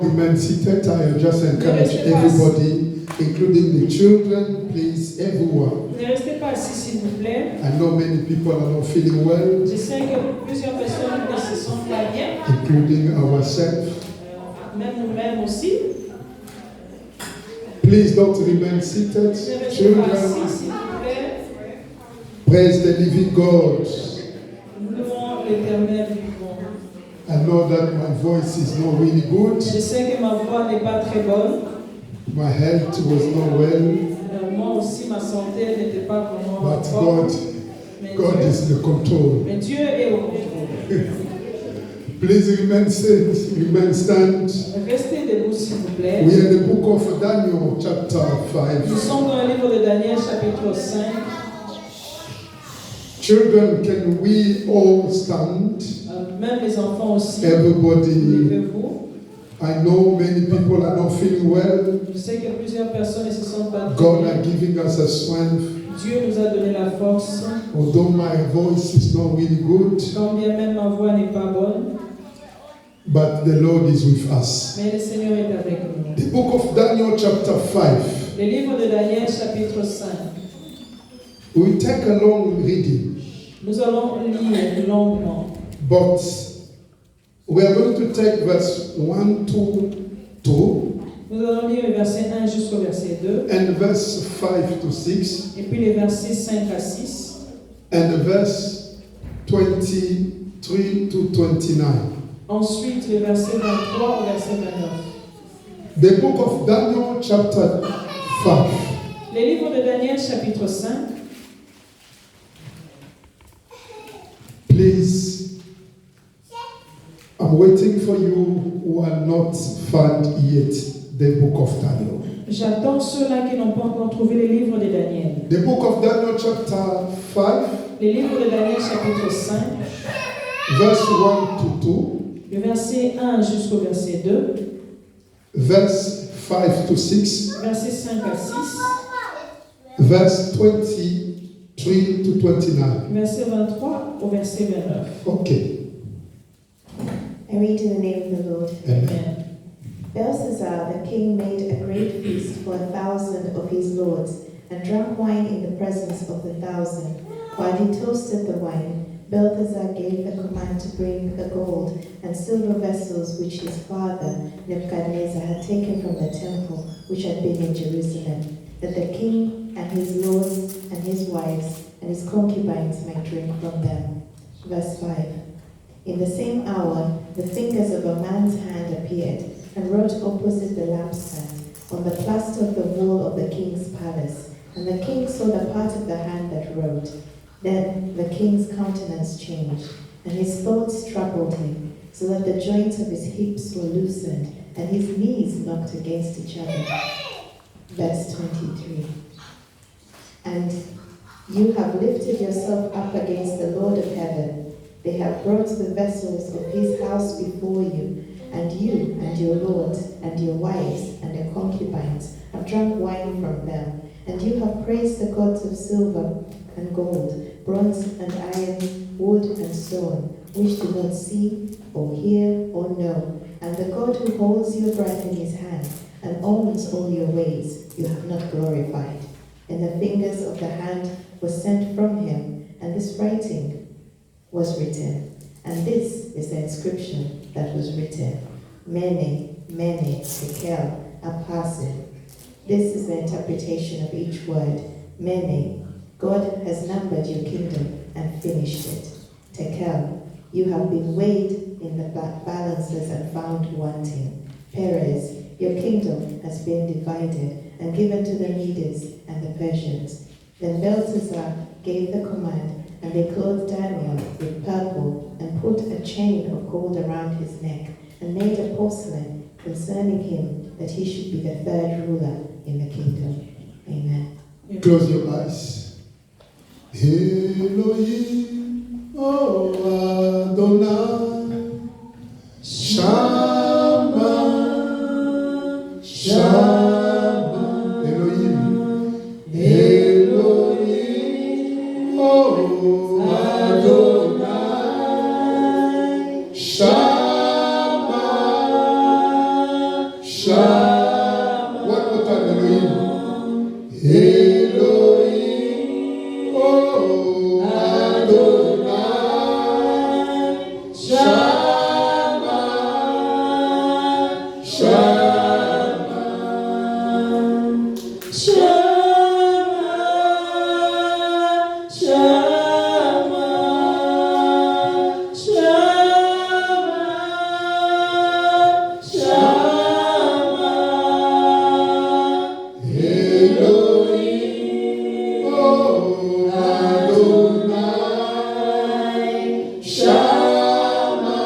Remain seated. I just encourage everybody, including the children, please, everyone. Ne restez pas assis, s'il vous plaît. I know many people are not feeling well, Je sais que plusieurs personnes ne se sentent pas bien, including ourselves. même nous-mêmes aussi. Please don't remain seated. Ne restez pas assis, Children, s'il vous plaît. praise the living God. Louons l'Éternel vivant. I know that my voice is not really good. Je sais que ma voix n'est pas très bonne. My health was not well, Moi aussi, ma santé n'était pas vraiment but forte. God is in control. Mais Dieu est au contrôle. Please remain stand. Restez debout, s'il vous plaît. We are in the book of Daniel, chapter Nous 5. sommes dans le livre de Daniel, chapitre 5. Children, can we all stand? Même les enfants aussi. Everybody. Levez-vous. I know many people are not feeling well. Je sais que plusieurs personnes ne se sentent pas très God bien. is giving us a strength. Dieu nous a donné la force. Although my voice is not really good, Quand bien même ma voix n'est pas bonne, but the Lord is with us. mais le Seigneur est avec nous. The book of Daniel, chapter 5. Le livre de Daniel, chapitre 5. We take a long reading, Nous allons lire longuement. but we are going to take verse 1 to 2 Nous allons lire le verset 1 jusqu'au verset 2, and verse 5 to 6 et puis les versets 5 à 6, and verse 23 to 29. ensuite le verset 23 au verset 29. The book of Daniel, chapter 5. Le livre de Daniel, chapitre 5. Please, I'm waiting for you who are not found yet the book of Daniel. J'attends ceux-là qui n'ont pas encore trouvé le livre de Daniel. The book of Daniel, chapter 5, Le livre de Daniel, chapitre 5, verse 1 to le verset 1 jusqu'au verset 2, 2, verse 5 to 6, verset 5 à 6, verse 23 to 29. verset 23 au verset 29. Okay. I read in the name of the Lord. Amen. Amen. Belshazzar the king made a great feast for 1,000 of his lords, and drank wine in the presence of the 1,000. While he toasted the wine, Belshazzar gave the command to bring the gold and silver vessels which his father Nebuchadnezzar had taken from the temple which had been in Jerusalem, that the king and his lords and his wives and his concubines might drink from them. Verse 5. In the same hour, the fingers of a man's hand appeared and wrote opposite the lampstand on the plaster of the wall of the king's palace. And the king saw the part of the hand that wrote. Then the king's countenance changed, and his thoughts troubled him, so that the joints of his hips were loosened, and his knees knocked against each other. Verse 23. And you have lifted yourself up against the Lord of heaven. They have brought the vessels of his house before you, and you and your lords and your wives and your concubines have drunk wine from them. And you have praised the gods of silver and gold, bronze and iron, wood and stone, which do not see or hear or know. And the God who holds your breath in his hand and owns all your ways, you have not glorified. And the fingers of the hand were sent from him, and this writing was written. And this is the inscription that was written: Mene, Mene, Tekel, Upharsin. This is the interpretation of each word. Mene, God has numbered your kingdom and finished it. Tekel, you have been weighed in the balances and found wanting. Perez, your kingdom has been divided and given to the Medes and the Persians. Then Belshazzar gave the command, and they clothed Daniel with purple and put a chain of gold around his neck and made a porcelain concerning him, that he should be the third ruler in the kingdom. Amen. Close your eyes. Elohim, oh Adonai, Shama, Shama, Elohim, Elohim, oh Adonai, Shama, Shama. One more time, Elohim. Elohim. Oh, Adonai. Shama. Shama. Elohim. Oh, Adonai. Shama.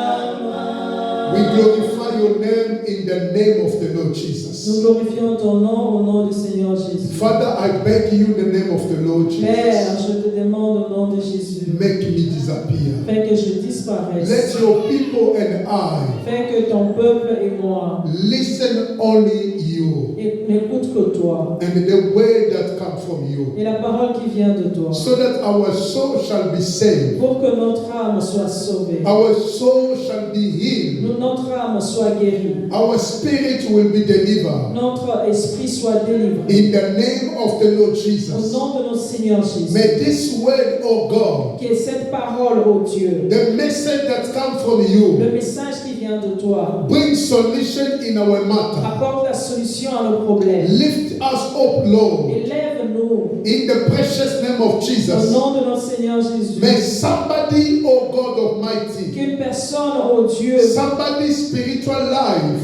Shama. We glorify your name in the name of the Lord Nous Jesus. glorifions ton nom au nom du Seigneur Jésus. Father, I beg you in the name of the Lord Père, Jesus. je te demande au nom de Jésus, Make me disappear. fais que je disparaisse. Let your people and I Fais que ton peuple et moi listen only you n'écoutent que toi and the word that comes from you, et la parole qui vient de toi, so that our soul shall be saved, pour que notre âme soit sauvée, our soul shall be healed, notre âme soit guérie, our spirit will be delivered. notre esprit soit délivré. In the name of the Lord Au Jesus, nom de notre Seigneur Jésus, may this word, oh God, que cette parole, ô Dieu, the message that comes from le you, message qui vient de toi, bring solution in our matter. apporte la solution à nos problèmes. Lift us up, Lord, Élève-nous in the precious name of au Jesus. nom de notre Seigneur Jésus. May somebody, oh God Almighty, Qu'une personne, ô Dieu, somebody's spiritual life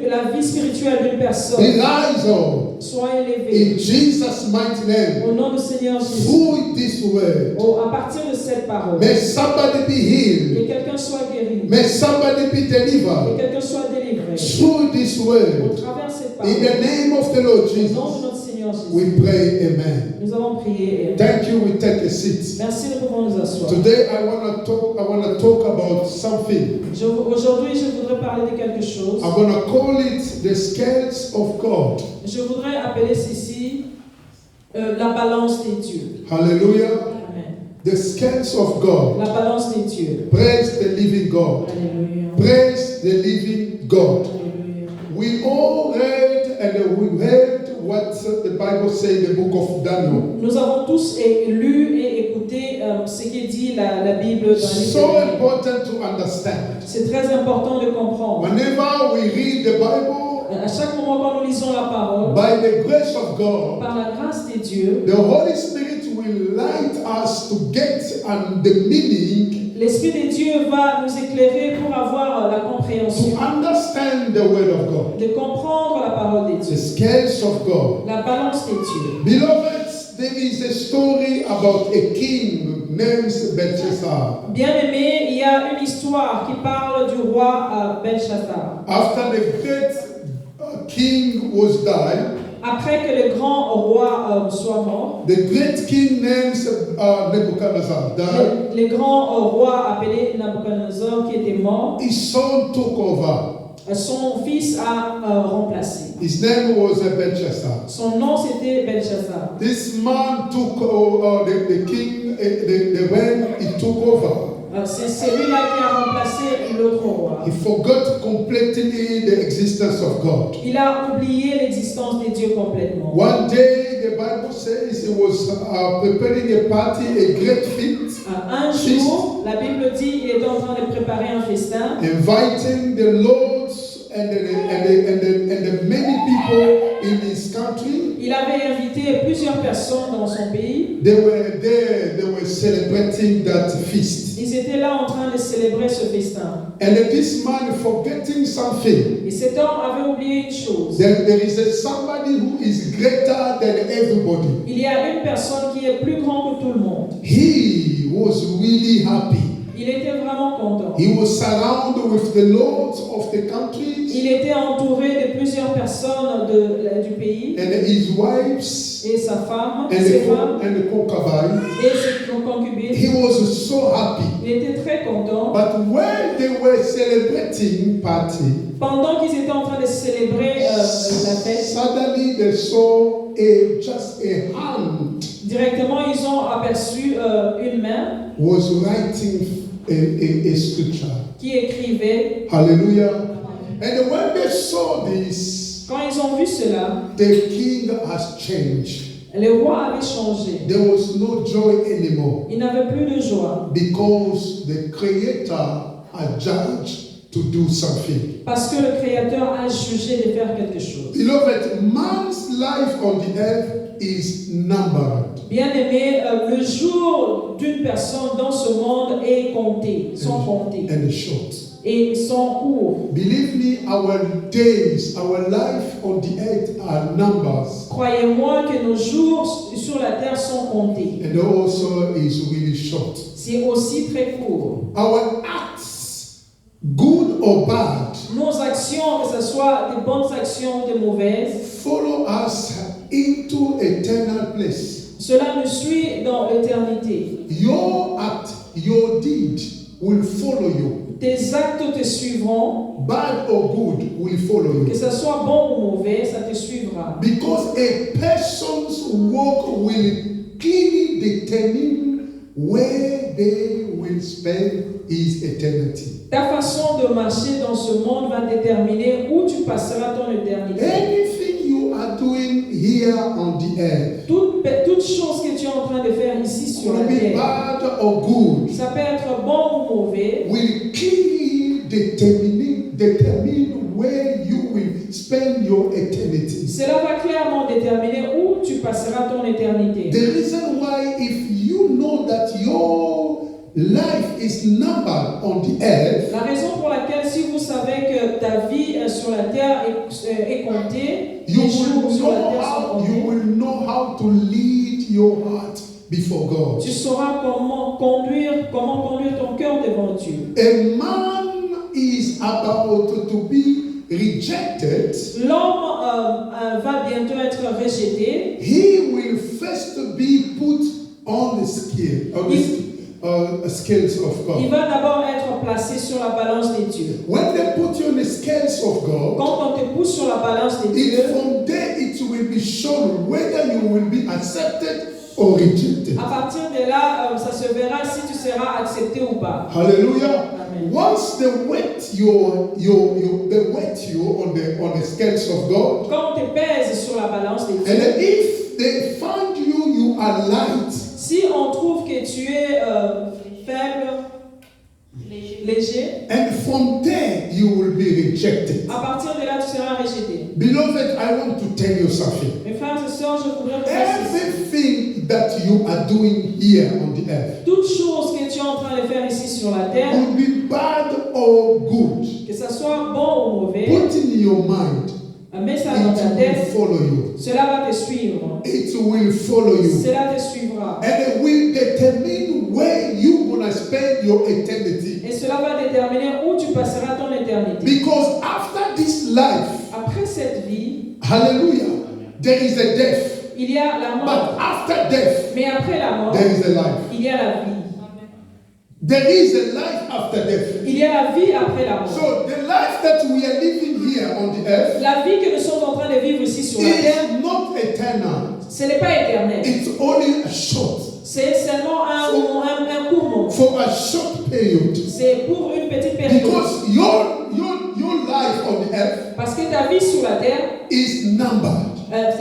la vie spirituelle d'une be personne rise up soit élevée. in Jesus' mighty Au name. nom du Seigneur Jésus. Through this word, À partir de cette parole, may somebody be healed. que quelqu'un soit guéri, May somebody be que delivered quelqu'un soit délivré. through this Au word. travers de cette In parole, the name of the Lord au nom de Jesus, notre Seigneur Jésus, we pray, amen. nous avons prié. Et Thank you. We take a seat. merci, nous pouvons nous asseoir. Today I want to talk about something. Aujourd'hui, je voudrais parler de quelque chose. I'm going to call it the scales of God. Je voudrais appeler ceci la balance des dieux. Hallelujah. Amen. The scales of God. La balance des dieux. Praise the living God. Alléluia. Praise the living God. Alléluia. We all read and we heard what the Bible says in the book of Daniel. Nous avons tous lu et écouté ce qui dit la Bible dans les So Daniel. important to understand. C'est très important de comprendre. Whenever we read the Bible, À chaque moment quand nous lisons la parole, by the grace of God, par la grâce des dieux, the Holy Spirit will light us to get the meaning, l'Esprit des dieux va nous éclairer pour avoir la to compréhension, understand the Word of God. de comprendre la parole des The dieux, scales of God. la balance des dieux. Beloved, there is a story about a king named Belshazzar. Bien-aimé, il y a une histoire qui parle du roi Belshazzar. After the great king was died, Après que le grand roi soit mort, the great king named Nebuchadnezzar died. le grand roi appelé Nabucodonosor qui était mort, His son took over. son fils a remplacé. His name was Belshazzar. Son nom c'était Belshazzar. This man took the king, when he took over. C'est celui-là qui a remplacé l'autre roi. He forgot completely the existence of God. Il a oublié l'existence des dieux complètement. One day, the Bible says he was preparing a party, a great feast, Un jour, la Bible dit qu'il était en train de préparer un festin. inviting the lords and the many people in his country. Il avait invité plusieurs personnes dans son pays. They were there, they were celebrating that feast. Ils étaient là en train de célébrer ce festin. And this man forgetting something. Et cet homme avait oublié une chose. There is somebody who is greater than everybody. Il y a une personne qui est plus grande que tout le monde. He was really happy. Il était vraiment content. He was surrounded with the lords of the countries Il était entouré de plusieurs personnes du pays and his wives et sa femme, and ses femmes the concubines. et ses concubines. He was so happy. Il était très content. But when they were celebrating party, Pendant qu'ils étaient en train de célébrer la fête, suddenly they saw just a hand directement ils ont aperçu une main was writing a scripture. qui écrivait. Hallelujah. And when they saw this, Quand ils ont vu cela, the king has changed. le roi avait changé. There was no joy anymore Il n'avait plus de joie because the Creator had judged to do something. parce que le Créateur a jugé de faire quelque chose. Beloved, man's life on the earth is numbered. Bien-aimé, le jour d'une personne dans ce monde est compté, sont comptés And short. et sont courts. Believe me, our days, our life on the earth are numbers. Croyez-moi que nos jours sur la terre sont comptés. And also is really short. C'est aussi très court. Our acts, good or bad, Nos actions, que ce soit des bonnes actions ou des mauvaises, follow us into eternal place. cela nous suit dans l'éternité. Your act, your deed will follow you. Tes actes te suivront, Bad or good will follow que you. ce soit bon ou mauvais, ça te suivra. Because a person's walk will clearly determine where they will spend his eternity. Ta façon de marcher dans ce monde va déterminer où tu passeras ton éternité. Anything you are doing here on the earth, Toute chose que tu es en train de faire ici sur la will be terre, bad or good, ça peut être bon ou mauvais, will clearly determine where you will spend your eternity. cela va clairement déterminer où tu passeras ton éternité. The reason why, if you know that your life is numbered on the earth, La raison pour laquelle, si vous savez que ta vie sur la terre est comptée, you les jours will sur la terre sont comptés, know how to lead your heart before God. tu sauras comment conduire ton cœur devant Dieu. A man is about to be rejected. L'homme va bientôt être rejeté. He will first be put on the scale, scales of Il God. va d'abord être placé sur la balance des dieux. When they put you on the scales of God, Quand on te pousse sur la balance des dieux, from there it will be shown whether you will be accepted or rejected. à partir de là, ça se verra si tu seras accepté ou pas. Hallelujah. Amen. Once they wet you on the scales of God, Quand on te pèse sur la balance des and dieux, if they find you are light, si on trouve que tu es faible, léger, and from there you will be rejected. à partir de là, tu seras rejeté. Beloved, I want to tell you something. Mes frères et sœurs, je voudrais vous dire ceci. Everything that you are doing here on the earth, Toute chose que tu es en train de faire ici sur la terre, will be bad or good, que ce soit bon ou mauvais, put in your mind, mets ça dans ta it will tête, follow you. cela va te suivre. It will follow you. Cela te suivra. And it will determine where you're going to spend your eternity. Et cela va déterminer où tu passeras ton éternité. Because after this life, Après cette vie, hallelujah, there is a death. il y a la But mort. after death, Mais après la mort, there is a life. il y a la vie. There is a life after death. Il y a la vie après la mort. So the life that we are living here on the earth La vie que nous sommes en train de vivre ici sur la terre, is not eternal. ce n'est pas éternel. It's only a short, C'est seulement un court moment. for a short period. C'est pour une petite période. Because your life on the earth Parce que ta vie sur la terre, is numbered.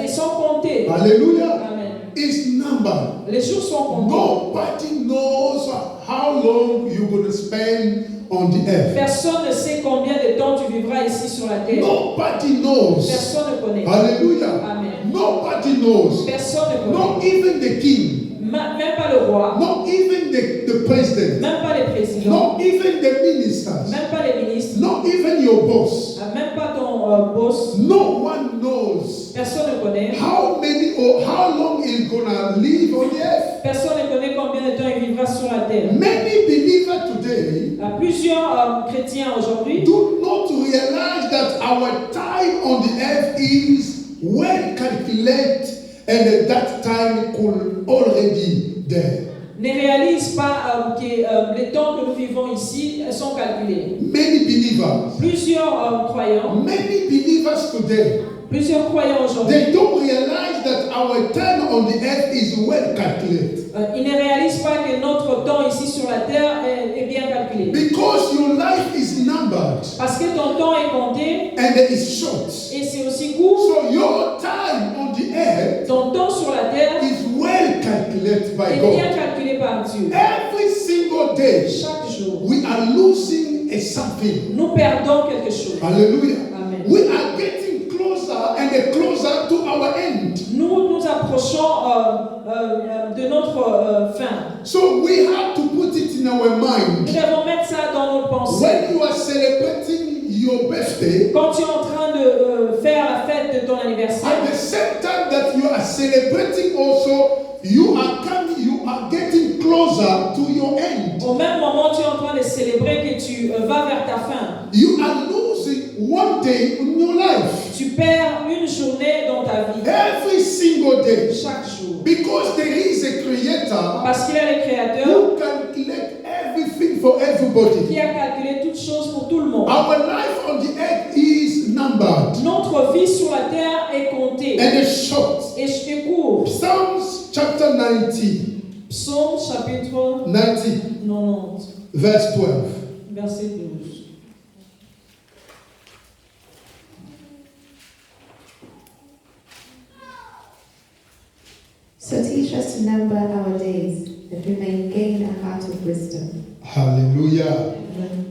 ils sont comptés. Hallelujah. Amen. Is numbered. Les jours sont comptés. Nobody knows how long you're going to spend on the earth. Personne ne sait combien de temps tu vivras ici sur la terre. Nobody knows. Personne ne connaît. Hallelujah. Amen. Nobody knows. Personne ne connaît. Not even the king. Même pas le roi. Not even the president. Même pas les présidents. Not even the ministers. Même pas les ministres. Not even your boss. Même pas ton boss. No one knows Personne ne connaît. how many or how long he's gonna live on the earth. Personne ne connaît combien de temps il vivra sur la terre. Many believers today Plusieurs chrétiens aujourd'hui do not realize that our time on the earth is well calculated and that time could already there. ne réalisent pas que les temps que nous vivons ici sont calculés. Many believers, Plusieurs croyants, many believers today Plusieurs croyants aujourd'hui, they don't realize that our time on the earth is well calculated. ils ne réalisent pas que notre temps ici sur la terre est bien calculé. Because your life is numbered Parce que ton temps est compté and it is short. et c'est aussi court. So your time on the earth Ton temps sur la terre is well calculated by est bien God. calculé par Dieu. Every single day, Chaque jour, we are losing a something. nous perdons quelque chose. Hallelujah. Amen. We are getting closer and closer to our end. Nous nous approchons de notre fin. So we have to put it in our Nous mind. devons mettre ça dans nos pensées. When you are celebrating your birthday, Quand tu es en train de faire la fête de ton anniversaire, at the same time that you are celebrating also, you are getting closer to your end. au même moment, tu es en train de célébrer que tu vas vers ta fin. You are losing one day in your life. Tu perds une journée dans ta vie, Every single day. chaque jour. Because there is a creator Parce qu'il est le Créateur who calculates everything for everybody. qui a calculé toutes choses pour tout le monde. Our life on the earth is numbered Notre vie sur la terre est comptée and it's short. et est courte. Psalms chapter 90, Psaume chapitre 90, verse 12. verset 12. So teach us to number our days, that we may gain a heart of wisdom. Hallelujah.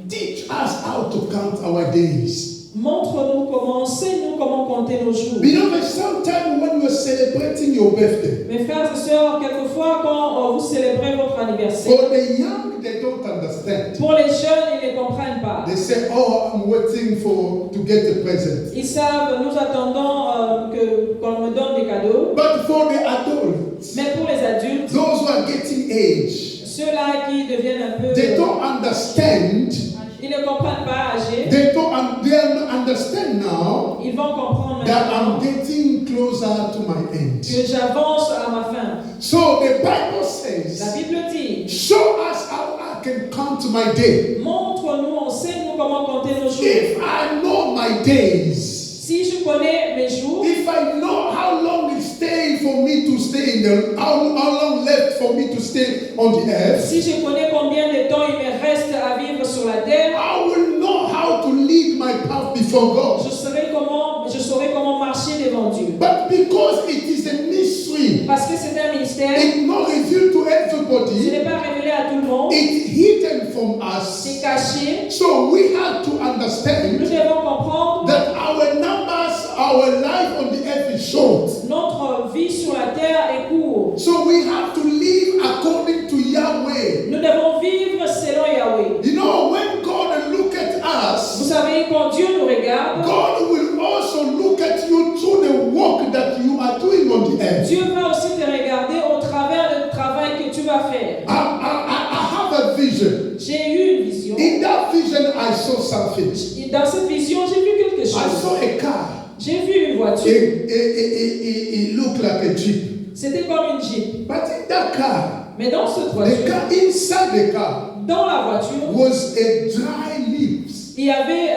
Teach us how to count our days. Montre-nous comment, enseigne-nous comment compter nos jours. Beloved, sometimes when you are celebrating your birthday, Mes frères et sœurs, quelquefois quand vous célébrez votre anniversaire, for the young, they don't understand. pour les jeunes, ils ne comprennent pas. They say, oh, I'm waiting to get a present. Ils savent, nous attendons qu'on me donne des cadeaux. But for the adults, Mais pour les adultes, those who are getting age, ceux-là qui deviennent un peu... they don't understand. Ils ne comprennent pas, âgés. They don't understand now Ils vont comprendre that I'm maintenant getting closer to my end. que j'avance à ma fin. So the Bible La says, Bible dit, show us how I can count my day. montre-nous, enseigne-nous comment compter nos jours. If I know my days, Si je connais mes jours, if I know how long it stays for me to stay in the, how long left for me to stay on the earth, si je connais combien de temps il me reste à vivre sur la terre, I will know how to lead my path before God. je saurai comment marcher devant Dieu. But because it is a mystery, Parce que c'est un mystère, it's not revealed to ce everybody, n'est pas révélé à tout le monde, it's hidden from c'est us. caché. So we have to Nous understand devons comprendre that our numbers, our life on the earth is short. notre vie sur la terre est courte. So we have to live according to Yahweh. Nous devons vivre selon Yahweh. You know, when God look at Vous us, savez, quand Dieu nous regarde, God will also look at you through the work that you are doing on the earth. Dieu va aussi te regarder au travers du travail que tu vas faire. I have a vision. J'ai eu une vision. In that vision, I saw something. Et dans cette vision, j'ai vu quelque I chose. saw a car. J'ai vu une voiture. It looked like a jeep. C'était comme une Jeep. But in that car, Mais dans cette the voiture, car inside the car dans la voiture, was a dry leaves. il y avait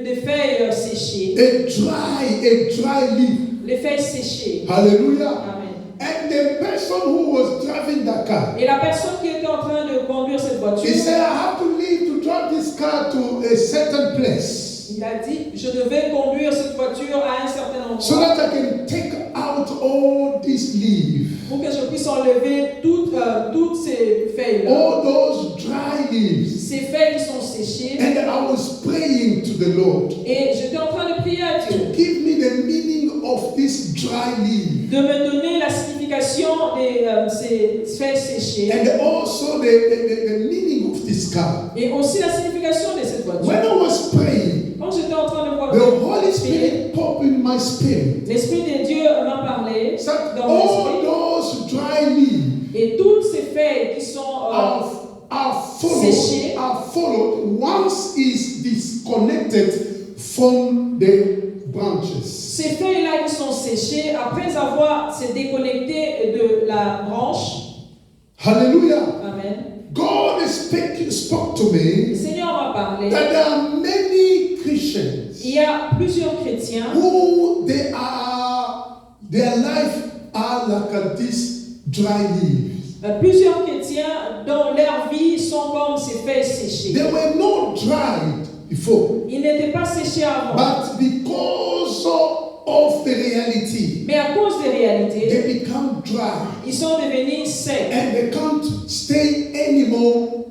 des feuilles séchées. A dry leaf. Les feuilles séchées. Hallelujah. Amen. And the person who was driving that car, Et la personne qui était en train de conduire cette voiture, he said, I have to leave to drive this car to a certain place il a dit, je devais conduire cette voiture à un certain so endroit that I can take out all these leaves, pour que je puisse enlever toutes ces feuilles-là. all those dry leaves. Ces feuilles qui sont séchées. And I was praying to the Lord Et j'étais en train de prier à Dieu to give me the meaning of this dry leaf de me donner la signification de ces feuilles séchées and also the meaning of this car. et aussi la signification de cette voiture. When I was praying, Quand j'étais en train de voir the Holy Spirit popped in my spirit l'Esprit de Dieu m'a parlé that dans mon all esprit those dry leaves et toutes ces feuilles qui sont are séchées followed once is disconnected from the branches. ces feuilles-là qui sont séchées après avoir se déconnecté de la branche. Hallelujah. Amen. God spoke to me Le Seigneur m'a parlé that there are many Christians Christians Il y a plusieurs chrétiens who their life are like this dry leaves. Plusieurs chrétiens dont leur vie sont comme ces feuilles séchées. They were not dried before, Ils n'étaient pas séchés avant. but because of the reality, Mais à cause des réalités, they become dry ils sont devenus secs. and they can't stay anymore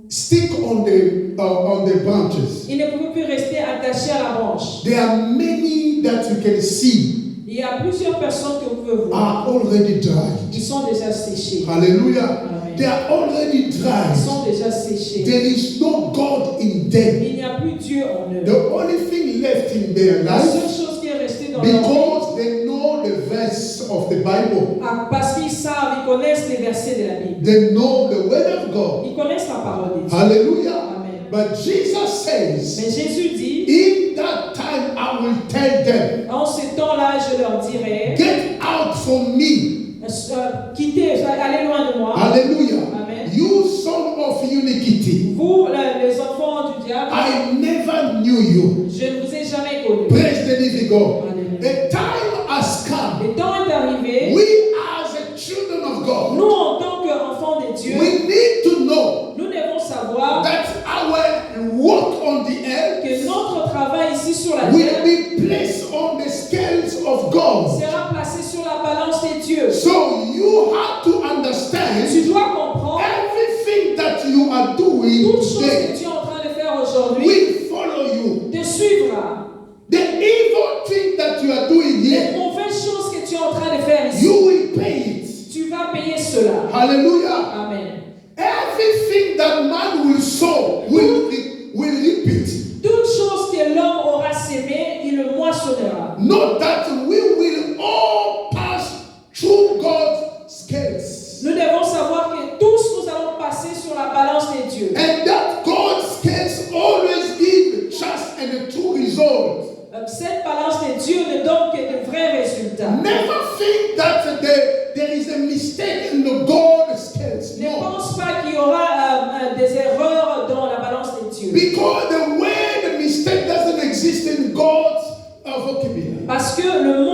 stick on the branches. Ils ne pouvaient plus rester attachés à la branche. There are many that you can see Il y a plusieurs personnes que vous pouvez voir. are already dried. Ils sont déjà séchés. Hallelujah. Amen. They are already Ils dried. sont déjà séchés. There is no God in them. Il n'y a plus Dieu en eux. The only thing left in their La seule life, chose qui est restée dans leur vie, because they know the verse of the Bible, parce qu'ils savent, ils connaissent les versets de la Bible. they know the word of God. Ils connaissent la parole de Dieu. Hallelujah. Amen. But Jesus says, Mais Jésus dit, in that time I will tell them, en ce temps-là, je leur dirai, get out from me. quittez, allez loin de moi. Hallelujah. Amen. You son of iniquity, Vous, les enfants du diable, I never knew you. je ne vous ai jamais connus. Praise the living God. Alléluia. A time has come. Le temps est arrivé. We as the children of God, Nous, en tant qu'enfants de Dieu, we need to know nous devons savoir that our work on the earth que notre travail ici sur la will terre be placed on the scales of God. sera placé sur la balance des dieux. So you have to understand Tu dois comprendre everything that you are doing toute chose que today tu es en train de faire aujourd'hui will follow you. te suivra. The evil thing that you are doing Les here, mauvaises choses que tu es en train de faire ici, you will pay it. tu vas payer cela. Hallelujah. Amen. Everything that man will sow will reap it. Toute chose que l'homme aura sémé, il le moissonnera. Not that we will all pass through God's scales. Nous devons savoir que tous nous allons passer sur la balance des dieux. And that God's scales always give just and a true result. Cette balance des dieux ne donne que de vrais résultats. Never think that there is a mistake in the God's scales. Ne No. pense pas qu'il y aura des erreurs dans la balance des dieux. Because the way the mistake doesn't exist in God's vocabulary. Parce que le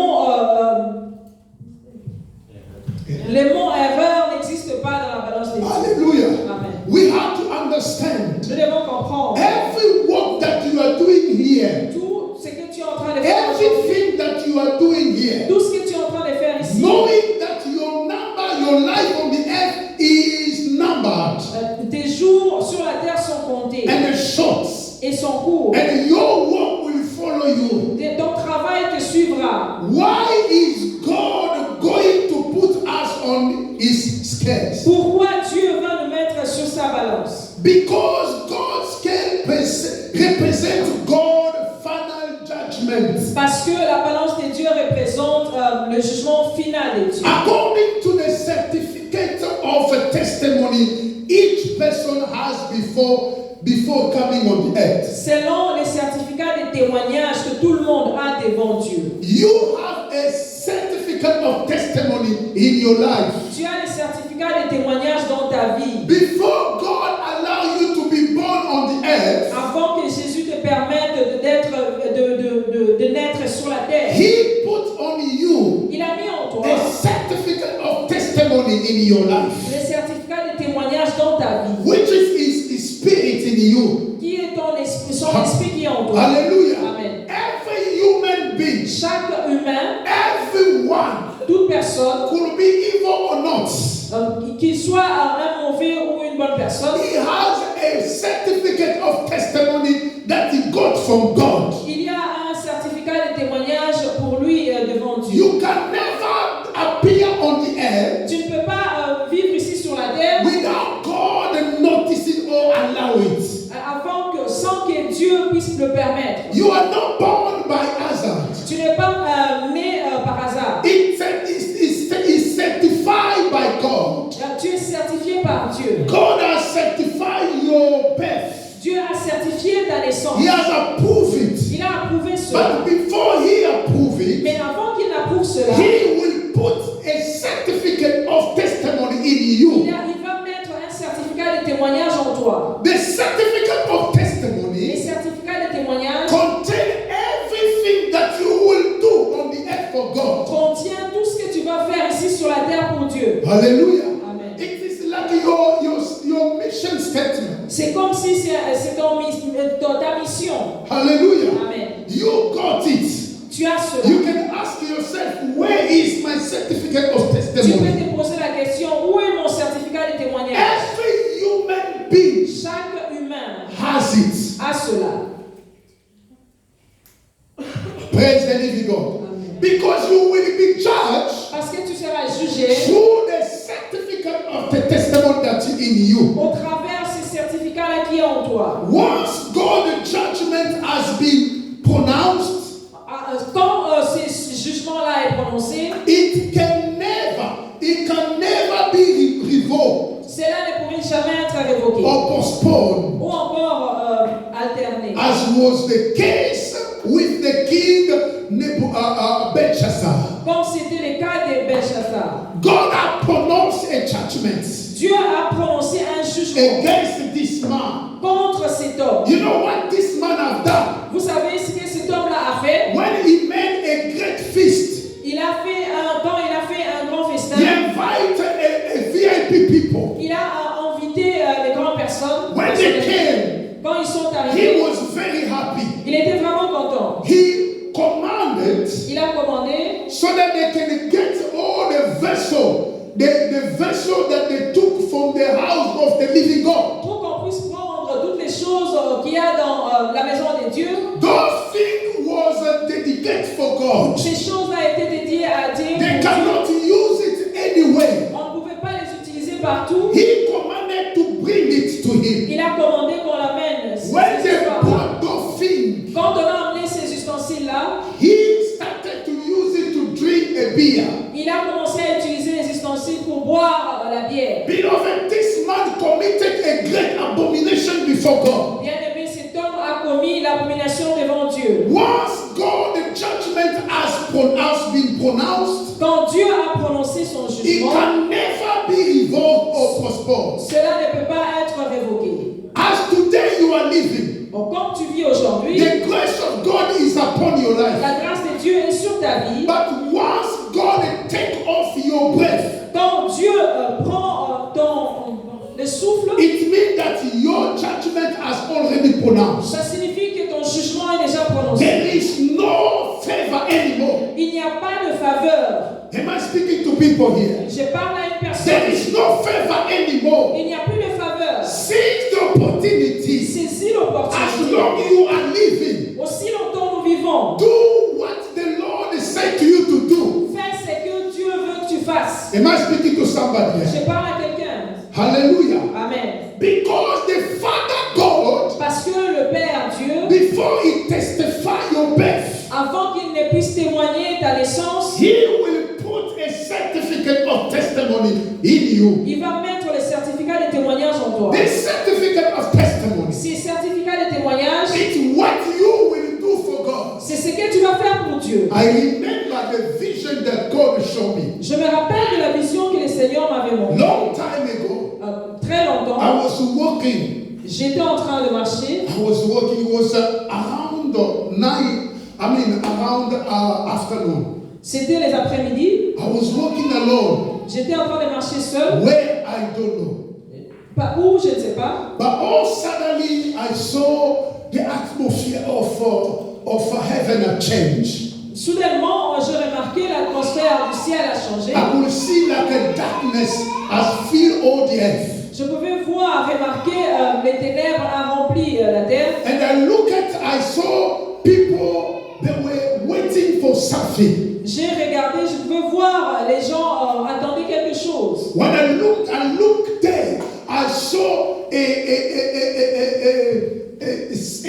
mot erreur n'existe pas dans la balance des dieux. Hallelujah. Amen. We have to understand Nous devons comprendre every work that you are doing here, tout ce que tu es en train de faire aujourd'hui, everything that you are doing here, tout ce que tu es en train de faire ici, knowing that your life on the earth is numbered tes jours sur la terre sont comptés and short, et sont courts. and your work will follow you. Ton travail te suivra. Why is God going to put us on his scales? Pourquoi Dieu va nous mettre sur sa balance? Because God's scale represents God's final judgment. Parce que la balance des dieux représente le jugement final des dieux. According to the certificate of a testimony each person has before coming on the earth. Selon les certificats de témoignage que tout le monde a devant Dieu. You have a certificate of testimony in your life. Tu as les certificats de témoignage dans ta vie. Before God allow you to be born on the earth, Avant que Jésus te permette de naître sur la terre, He put on you il a mis en toi a certificate of testimony in your life, les certificats de témoignage dans ta vie. which is His Spirit in you. Qui est ton esprit, son esprit qui est en toi. Hallelujah. Amen. Every human being, Chaque humain, everyone, toute personne, could be evil or not, qu'il soit un mauvais ou une bonne personne, he has a certificate of testimony that he got from God. il y a un certificat de témoignage pour lui devant Dieu. You can never appear on the earth Tu ne peux pas vivre ici sur la terre without God noticing or allow it. sans que Dieu puisse le permettre. You are not born by hazard. Tu n'es pas né par hasard. It's certified by God. Tu es certifié par Dieu. God has certified your birth. Dieu a certifié ta naissance. He has approved it. Il a approuvé cela. But before He approved it, Mais avant qu'il approuve cela, He will put a certificate of testimony in you. il va mettre un certificat de témoignage en toi. The certificate of Les testimony certificats de témoignage action. Hallelujah. Amen. You got it. Tu as cela. You can ask yourself, where is my certificate of Tu peux testimony? te poser la question, où est mon certificat de témoignage? Every human being Chaque humain has it. a cela. Praise the living God. Amen. Because you will be judged Parce que tu seras jugé through the certificate of the testimony that's in you. au travers ces certificats-là qui est en toi. Once God's judgment has been pronounced, Quand ce jugement-là est prononcé, it can never be revoked cela ne pourrait jamais être révoqué or postponed, ou encore alterné. as was the case with the king Belshazzar. Comme c'était le cas de Belshazzar. God had pronounced a judgment Dieu a prononcé un jugement against this man. contre cet homme. You know what this man have done? Vous savez ce que cet homme-là a fait? When he made a great feast, Quand il a fait un grand festin, he invited a VIP people. il a invité les grandes personnes. When they came, Quand ils sont he arrivés, was very happy. il était vraiment content. He commanded Il a commandé so that they can get all the vessel that they took from the house of the living God. pour qu'on puisse prendre toutes les choses qu'il y a dans la maison de Dieu. Those things was dedicated for God. Ces choses-là étaient dédiées à Dieu. They cannot use it anyway. On ne pouvait pas les utiliser partout. He commanded to bring it to him. Il a commandé qu'on l'amène. When they brought those things, Quand on a amené ces ustensiles-là, he started to use it to drink a beer. il a commencé à utiliser les ustensiles pour boire la bière. Beloved, this man committed a great abomination before God. Bien aimé, cet homme a commis l'abomination devant Dieu. Once God, the judgment has been pronounced, Quand Dieu a prononcé son it jugement, can never be revoked or postponed. cela ne peut pas être révoqué. As today you are living, Bon, comme tu vis aujourd'hui, the grace of God is upon your life. la grâce de Dieu est sur ta vie. But once God take off your breath, Quand Dieu prend le souffle, it means that your judgment has already pronounced. ça signifie que ton jugement est déjà prononcé. There is no favor anymore. Il n'y a pas de faveur. Am I speaking to people here? Je parle à une There personne. is no favor anymore. Il n'y a plus de faveur. Seize the opportunity. Saisis As l'opportunité. long you are living, Aussi longtemps nous vivons, do what the Lord said to you to do. fais ce que Dieu veut que tu fasses. Am I speaking to somebody here? Je parle à quelqu'un. Hallelujah. Amen. Because the Father God, Parce que le Père Dieu, before He testify your birth, avant qu'il ne puisse témoigner ta naissance, He will put a certificate of testimony in you. il va mettre le certificat de témoignage en toi. This certificate of testimony Ces certificats de témoignage, is what you will do for God. c'est ce que tu vas faire pour Dieu. I remember the vision that God showed me. Je me rappelle de la vision que le Seigneur m'avait montrée. Long time ago, Très longtemps, I was walking. j'étais en train de marcher. I was walking. It was around afternoon. C'était les après-midi. I was walking alone. J'étais en train de marcher seul. Where I don't know. Pas où, je ne sais pas. But all suddenly I saw the atmosphere of heaven had changed. Soudainement, j'ai remarqué l'atmosphère du ciel a changé. I could see like a darkness has filled all the earth. Je pouvais voir, remarquer les ténèbres a rempli la terre. And I saw people that were waiting for something. J'ai regardé, je pouvais voir les gens attendaient quelque chose. When I looked there, I saw a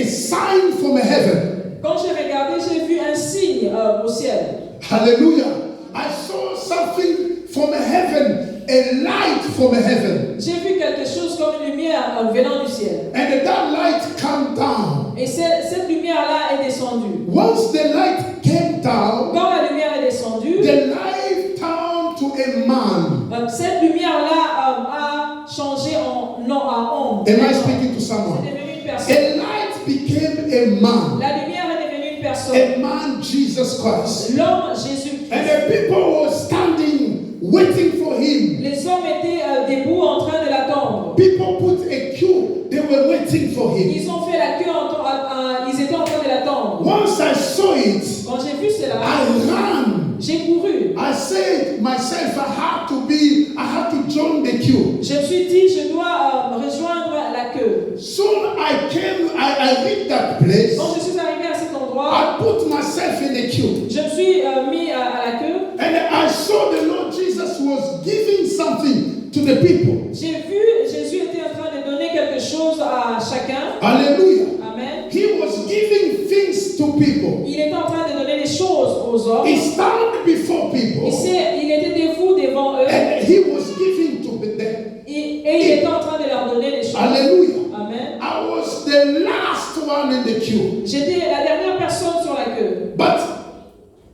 sign from heaven. Quand j'ai regardé, j'ai vu un signe au ciel. Hallelujah. I saw something from heaven, a light from heaven. J'ai vu quelque chose comme une lumière venant du ciel. And that light came down. Et cette lumière-là est descendue. Once the light came down, Quand la lumière est descendue, the light turned to a man. cette lumière-là a changé en homme. Am I speaking to C'est someone? devenu une personne. A light became a man. La lumière est devenue une personne. A man, Jesus Christ. L'homme Jésus-Christ. And the people were standing, waiting for him. Les hommes étaient debout en train de l'attendre. People put a queue. They were waiting for him. Ils ont fait la queue, Once I saw it, Quand j'ai vu cela, I ran. j'ai couru. I said myself, I have to join the queue. Je me suis dit, je dois rejoindre la queue. Soon I reached that place. Quand je suis arrivé à cet endroit, I put myself in the queue. je me suis mis à la queue. And I saw the Lord Jesus was giving something to the people. J'ai vu Jésus était en train de donner quelque chose à chacun. Hallelujah. Amen. He was giving things to people. Il était en train de donner des choses aux hommes. He stand before people. Il était debout devant eux. And he was giving to them. Et il était en train de leur donner des choses. Hallelujah. Amen. I was the last one in the queue. J'étais la dernière personne sur la queue. But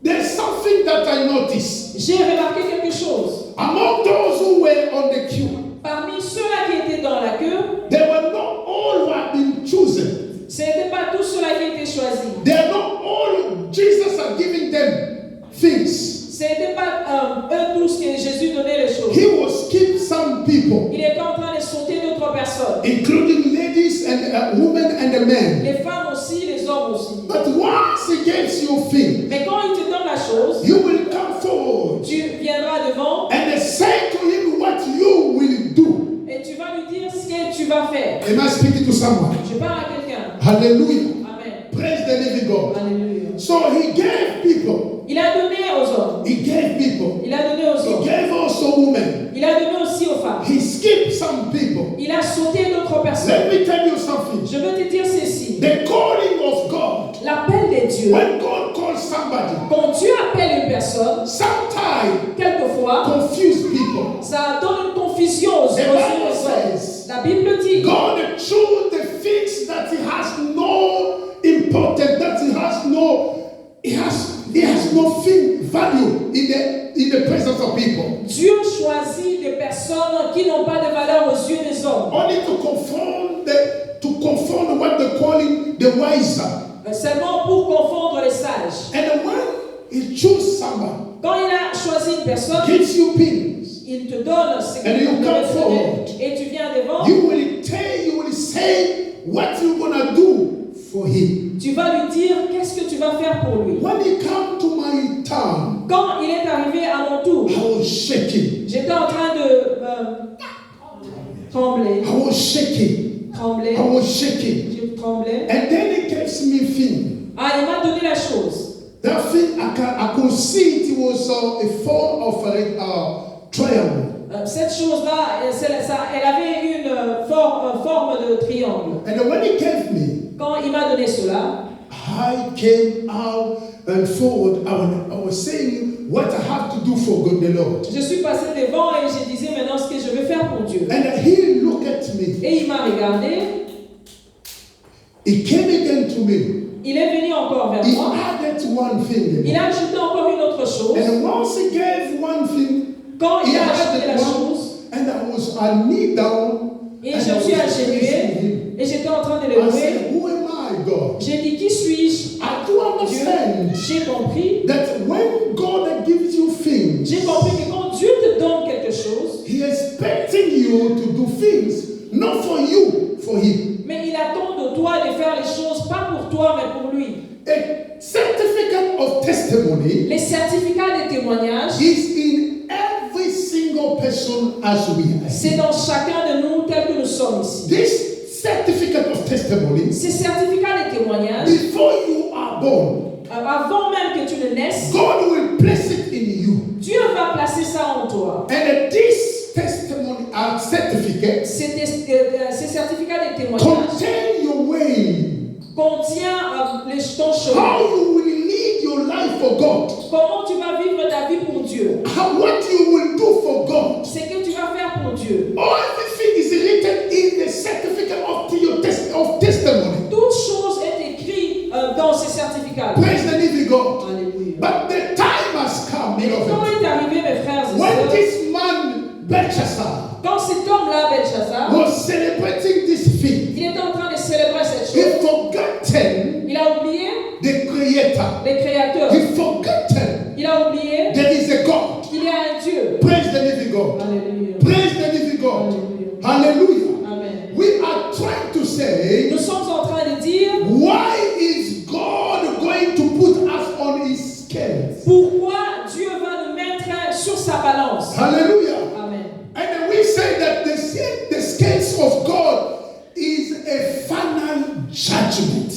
there's something that I noticed. J'ai remarqué quelque chose. Among those who were on the queue, Parmi ceux-là qui étaient dans la queue, they were not all who had been chosen. ce n'était pas tous ceux-là qui étaient choisis. They are not all. Jesus are giving them things. Ce n'était pas eux tous que Jésus donnait les choses. He will skip some people, Il était en train de sauter d'autres personnes. including ladies and women and the men. Les femmes aussi, les hommes aussi. But once he gives you things, Mais quand il te donne la chose, you will come forward tu viendras devant and say to him what you will do. et tu vas lui dire ce que tu vas faire. Am I speaking to someone? Je parle à quelqu'un. Hallelujah. Amen. Praise the living God. Alléluia. So he gave people. Il a donné aux hommes. He gave people. Il a donné aux He hommes. gave also women. Il a donné aussi aux femmes. He skipped some people. Il a sauté d'autres personnes. Let me tell you something. Je veux te dire ceci. The calling of God. L'appel de Dieu. When God calls somebody, Quand Dieu appelle une personne, sometimes quelquefois, confuse people. ça donne une confusion aux The yeux Bible des hommes. says, La Bible dit, God chose the things that he has no importance, that he has no value in the presence of people. Dieu choisit des personnes qui n'ont pas de valeur aux yeux des hommes. Only to confirm what they calling the wiser. Seulement pour confondre les sages. And when he chooses someone, Quand il a choisi une personne, gives you things, il te donne ce And qu'il you te come donne forward. et tu viens devant. you will say what you're gonna do for him. Tu vas lui dire qu'est-ce que tu vas faire pour lui. When he come to my town, Quand il est arrivé à mon tour, I was shaking. j'étais en train de trembler. I was shaking. Trembler. I was shaking. Je tremblais. And then he gives me thing. Ah, il m'a donné la chose. That thing I could see it was a form of a triangle. Cette chose-là, elle avait une forme de triangle. And when he gave me, Quand il m'a donné cela, I came out and forward. I was saying what I have to do for God the Lord. je suis passé devant et je disais maintenant ce que je vais faire pour Dieu. And he looked at me. Et il m'a regardé. He came again to me. Il est venu encore vers He moi. added one thing. Il a ajouté encore une autre chose. And once he gave one thing, Quand il he a ajouté la added chose, one, and I kneel down. et and je I me suis was praising agenouillé, him. et j'étais en train de le I louer. said, who am I, God? J'ai dit, qui suis-je? I do understand J'ai compris. that when God gives you things, J'ai compris que quand Dieu te donne quelque chose, He is expecting you to do things, not for you, for Him. mais il attend de toi de faire les choses, pas pour toi, mais pour lui. A certificate of testimony Les certificats de témoignage, is in every single person as we are. c'est dans chacun de nous tel que nous sommes ici. This certificate of testimony, Ces certificats de témoignage, before you are born, avant même que tu ne naisses, God will place it in you. Dieu va placer ça en toi. And this testimony certificate Ces certificats de témoignage contain your way, contient ton chemin. how you will lead your life for God, Comment tu vas vivre ta vie pour Dieu? what you will do for God. Ce que tu vas faire pour Dieu. Everything is written in the certificate of testimony. Toute chose est écrite dans ces certificats. Praise the living God. Alléluia. But the time has come, Mais quand beloved. est arrivé, mes frères et When sœurs, this man, Belshazzar, quand cet homme-là, Belshazzar, was celebrating this thing, il était en train de célébrer cette he chose, forgotten il a oublié the Creator. les créateurs. He forgotten Il a oublié there is a God. qu'il y a un Dieu. Praise the living God. Alléluia. Praise the living God. Alléluia. Hallelujah. Amen. We are trying to say, Nous sommes en train de dire why is God going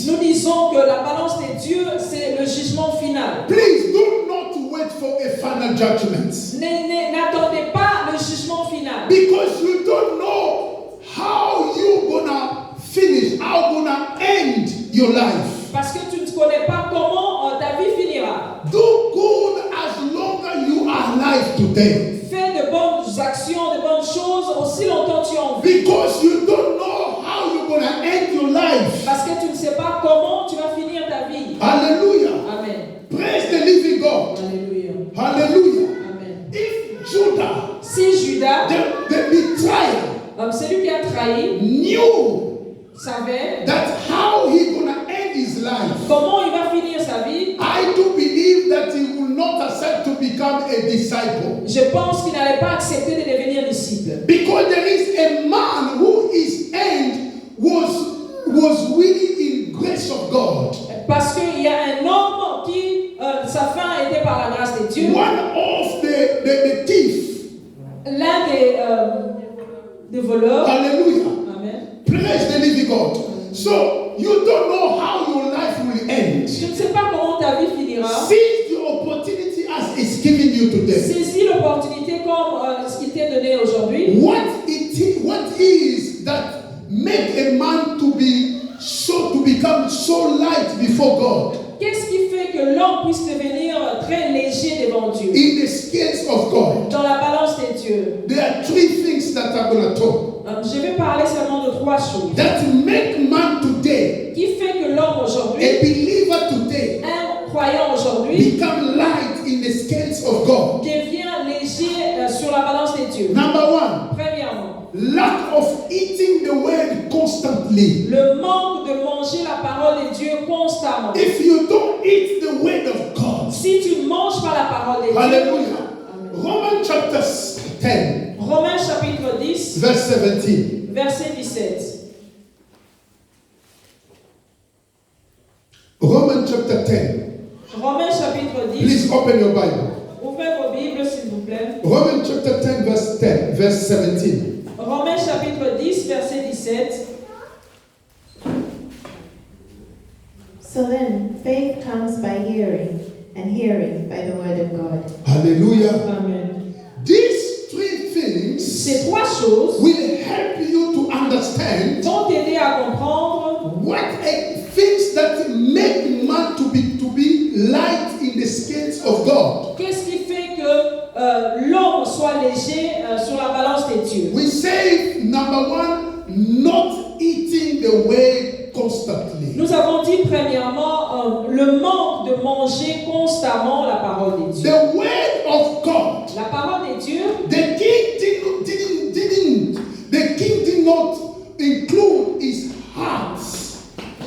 Nous disons que la balance des dieux, c'est le jugement final. Please do not wait for a final judgment. N'attendez pas le jugement final. Because you don't know how you're gonna finish, how gonna end your life. Parce que tu ne connais pas comment ta vie finira. Do good as long as you are alive today. Fais de bonnes actions, de bonnes choses aussi longtemps que tu en vis. Because you don't know how you're gonna end your life. Parce que tu ne sais pas comment tu vas finir ta vie. Hallelujah. Amen. Praise the living God. Alléluia. Hallelujah. Amen. If Judah, Si Judas, the betrayer, celui qui a trahi, knew savait that how he gonna end his life, comment il va finir sa vie, I do believe that he will not accept to become a disciple. je pense qu'il n'allait pas accepter de devenir disciple. Because there is a man who his end was really in grace of God. Parce qu'il y a un homme qui, sa fin était par la grâce de Dieu. One of the thief. L'un des voleurs. Hallelujah. Amen. Praise the living God. So you don't know how your life will end. Je ne sais pas comment ta vie finira. Seize the opportunity as it's given you today. Saisis l'opportunité comme ce qui t'est donné aujourd'hui. What is that make a man to become so light before God? Qu'est-ce qui fait que l'homme puisse devenir très léger devant Dieu? In the scales of God. Dans la balance des dieux. There are three things that I'm going to talk. Je vais parler seulement de trois choses. That make man today, Qui fait que l'homme aujourd'hui, a believer today, un croyant aujourd'hui, become light in the scales of God. devient léger sur la balance des dieux. Number one, Premièrement, lack of eating the word constantly. le manque de manger la parole de Dieu constamment. If you don't eat the word of God, Si tu ne manges pas la parole de Dieu, hallelujah. Amen. Romans chapter 10, Romains chapitre 10, verse 17. verset 17. Romans chapter 10. Romains chapitre 10. Please open your Bible. Ouvrez vos Bibles, s'il vous plaît. Romans chapter 10, verse 17. Romains chapitre 10, verset 17. So then, faith comes by hearing, and hearing by the word of God. Hallelujah. Amen. These three things Ces trois choses will help you to understand vont t'aider à comprendre things that make man to be light in the scales of God. qu'est-ce qui fait que l'homme soit léger sur la balance des dieux. We say number one, not eating the way constantly. Nous avons dit premièrement le manque de manger constamment la parole des dieux. The word of God. La parole des dieux, The king did not include his heart.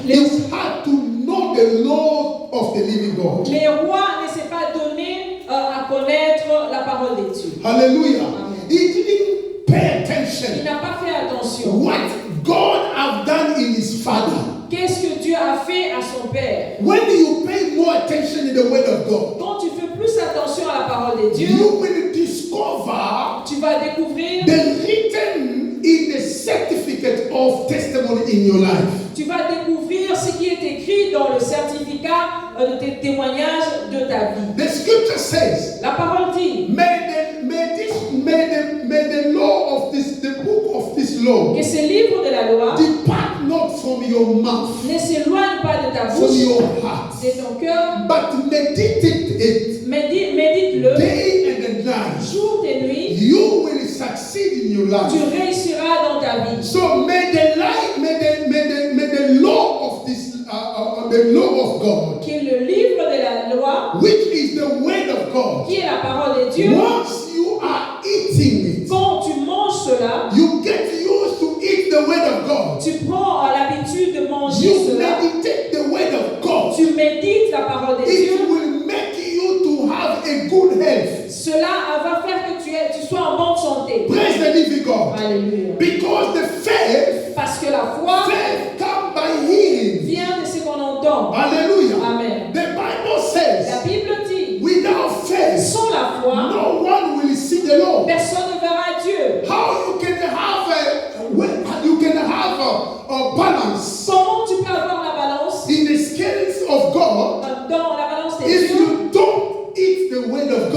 His heart to know the law of the living God. les rois ne s'est pas donné à connaître la parole des dieux. Hallelujah. Amen. He didn't pay Il attention. n'a pas fait attention. What God have done in his father. Qu'est-ce que Dieu a fait à son père? When you pay more attention in the word of God, Quand tu fais plus attention à la parole des dieux, you will discover tu vas découvrir, the written in the certificate of testimony in your life. tu vas découvrir ce qui est écrit dans le certificat de tes témoignages de ta vie. The scripture says, La parole dit may the law of this, the book of this law, que ce livre de la loi depart not from your mouth, ne s'éloigne pas de ta from bouche, your heart, de ton cœur, but meditate it médite-le day and night. jour et nuit, You will succeed in your tu life. réussiras dans ta vie. So may the law of this, the law of God, Que le livre de la loi, which is the word of God, qui est la parole de Dieu, once you are eating it, quand tu manges cela, you get used to eat the word of God. tu prends l'habitude de manger You cela, meditate the word of God. tu médites la parole de It Dieu, will make you to have a good health. cela va faire que tu sois en bonne santé. Praise the living God. Alléluia. Because the faith Parce que la foi come by hearing. vient de ce qu'on entend. Hallelujah. Amen. The Bible says, La Bible dit, without faith, sans la foi, no one will see the Lord. personne ne verra Dieu. How you can have a balance? Comment tu peux avoir la balance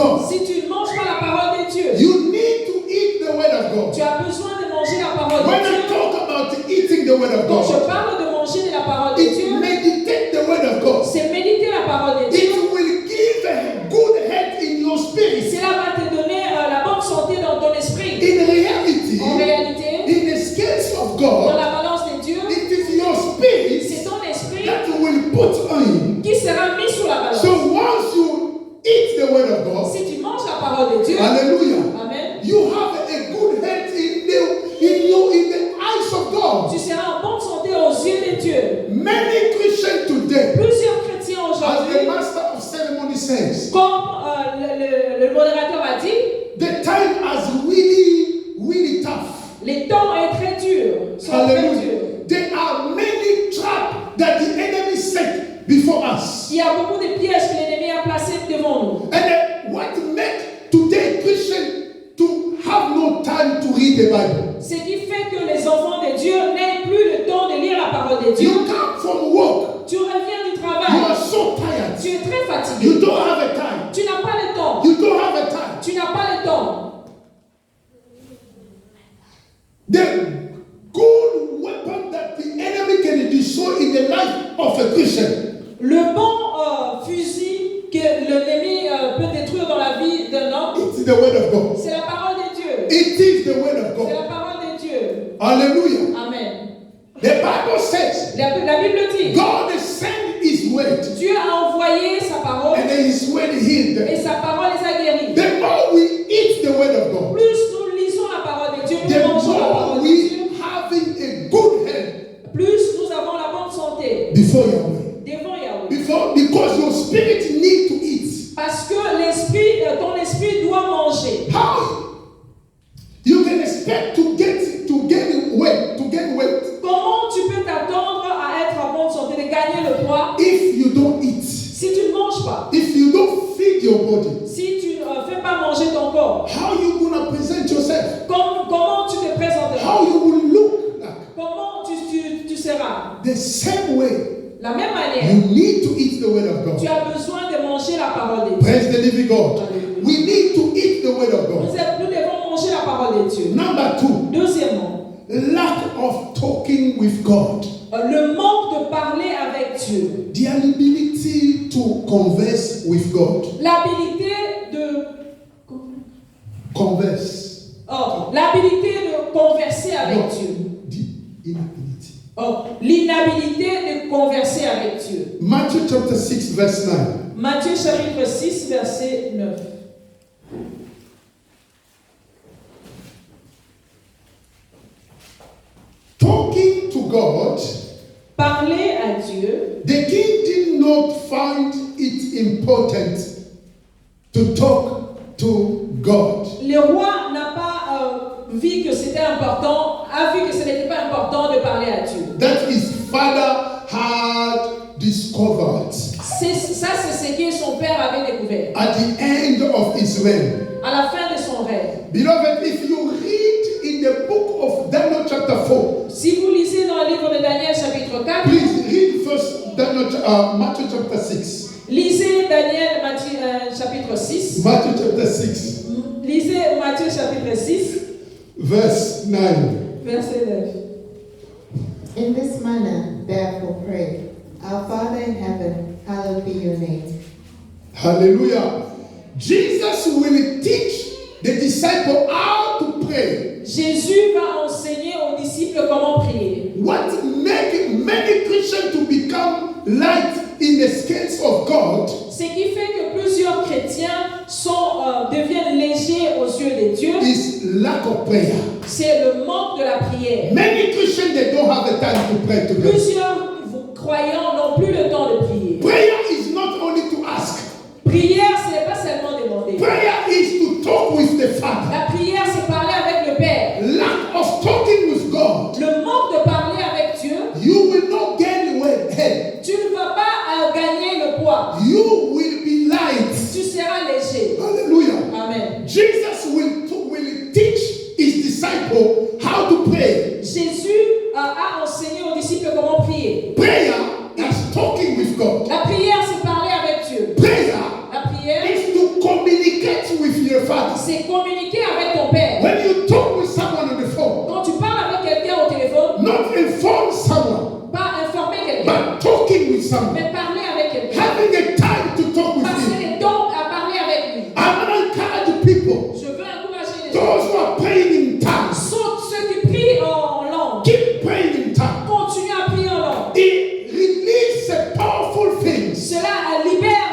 God, Si tu ne manges pas la parole de Dieu, you need to eat the word of God. tu as besoin de manger la parole When de I Dieu. talk about eating the word of Quand je God, parle de manger de la parole de it's Dieu, meditate the word of God. c'est méditer la parole de Dieu. It will give a good health in your spirit. Cela va te donner la bonne santé dans ton esprit. In reality, En réalité, in the scales of dans God, la balance de Dieu, it is your spirit c'est ton esprit that will put on. qui sera mis sur la balance. So once you eat the word of God, Si tu manges la parole de Dieu, hallelujah, amen, you have a good health in the eyes of God. tu seras en bonne santé aux yeux de Dieu. Many Christians today, Plusieurs chrétiens as the aujourd'hui, master of ceremony says, comme le modérateur a dit, the time has really tough. les temps est très dur, sont très durs. Hallelujah. There are many traps that the enemy set before us. Il y a beaucoup de pièges que l'ennemi a placés devant nous. And what make today Christian to have no time to read the Bible? Ce qui fait que les enfants de Dieu n'aient plus le temps de lire la parole de Dieu. You come from work, Tu reviens du you travail, are so tired. tu es très fatigué. You don't have a time. Tu n'as pas le temps. You don't have a time. Tu n'as pas le temps. The good weapon that the enemy can destroy in the life of a Christian Le bon fusil que l'ennemi peut détruire dans la vie d'un homme, is the word of God. c'est la parole de Dieu. It is the word of C'est la God. parole de Dieu. Hallelujah. Amen. The Bible says La Bible dit, God has sent his word Dieu a envoyé sa parole and then his word healed them. et sa parole les a guéris. The more we eat the word of God, Plus nous lisons la parole de Dieu, nous the mangeons la more parole de we Dieu, having a good health plus nous avons la bonne santé before Yahweh. devant Yahweh. Because your spirit need to eat. Parce que l'esprit, ton esprit doit manger. How you can expect to get weight Comment tu peux t'attendre à être en bonne santé, de gagner le poids, if you don't eat? si tu ne manges pas, If you don't feed your body, si tu ne fais pas manger ton corps? how you gonna present yourself? Comment tu te présenteras? How you will look like? Comment tu seras? The same way, La même manière, you need to eat the word of tu God. as besoin de manger la parole de Dieu. Praise the living God. We need to eat the word of God. Nous devons manger la parole de Dieu. Number 2, Deuxièmement, lack of talking with God. le manque de parler avec Dieu. The inability to converse with God. L'habilité de Converse. l'habilité de converser avec No, Dieu. the inability. L'inhabilité de converser avec Dieu. Matthew chapter 6 verse 9. Matthieu chapitre 6 verset 9. Talking to God, Parler à Dieu. the king did not find it important to talk to God. Le roi n'a pas vu que c'était important, a vu que ce n'était pas important de parler à Dieu. That his father had discovered C'est ce que son père avait découvert at the end of his reign. à la fin de son règne. Beloved, if you read in the book of Daniel chapter 4, Si vous lisez dans le livre de Daniel chapitre 4, please read first Matthew chapter 6. lisez Daniel chapitre 6. Matthew chapter 6, Lisez Matthieu chapitre 6, verse 9. verset 9. In this manner, therefore, pray, Our Father in heaven, hallowed be your name. Hallelujah. Jesus will teach the disciple how to pray. Jésus va enseigner aux disciples comment prier. What make many Christians to become light in the scales of God Ce qui fait que plusieurs chrétiens deviennent légers aux yeux de Dieu, is lack of prayer. c'est le manque de la prière. Many Christians, they don't have the time to pray together. Plusieurs croyants n'ont plus le temps de prier. Prayer is not only to ask. Prière, ce n'est pas seulement demander. Prayer is to talk with the Father. La prière, c'est parler avec le Père. Lack of talking with God, Le manque de parler avec Dieu, you will not gain weight. tu ne vas pas gagner le poids. You will be light. Tu seras léger. Hallelujah. Amen. Jesus will teach his disciple how to pray. Jésus a enseigné aux disciples comment prier. Prayer is talking with God. La prière, c'est parler avec Dieu. Prayer La prière, is to communicate communiquer avec ton père. When you talk with someone on the phone, Quand tu parles avec quelqu'un au téléphone, not inform someone, pas informer quelqu'un, but talking with someone, mais parler avec quelqu'un. having a time to talk with Passer him. les temps à parler avec lui. I want to encourage people, Je veux encourager les gens. those who are praying in tongues, Ceux qui prient en langue, keep praying in tongues. continue à prier en langue. It releases powerful things. Cela libère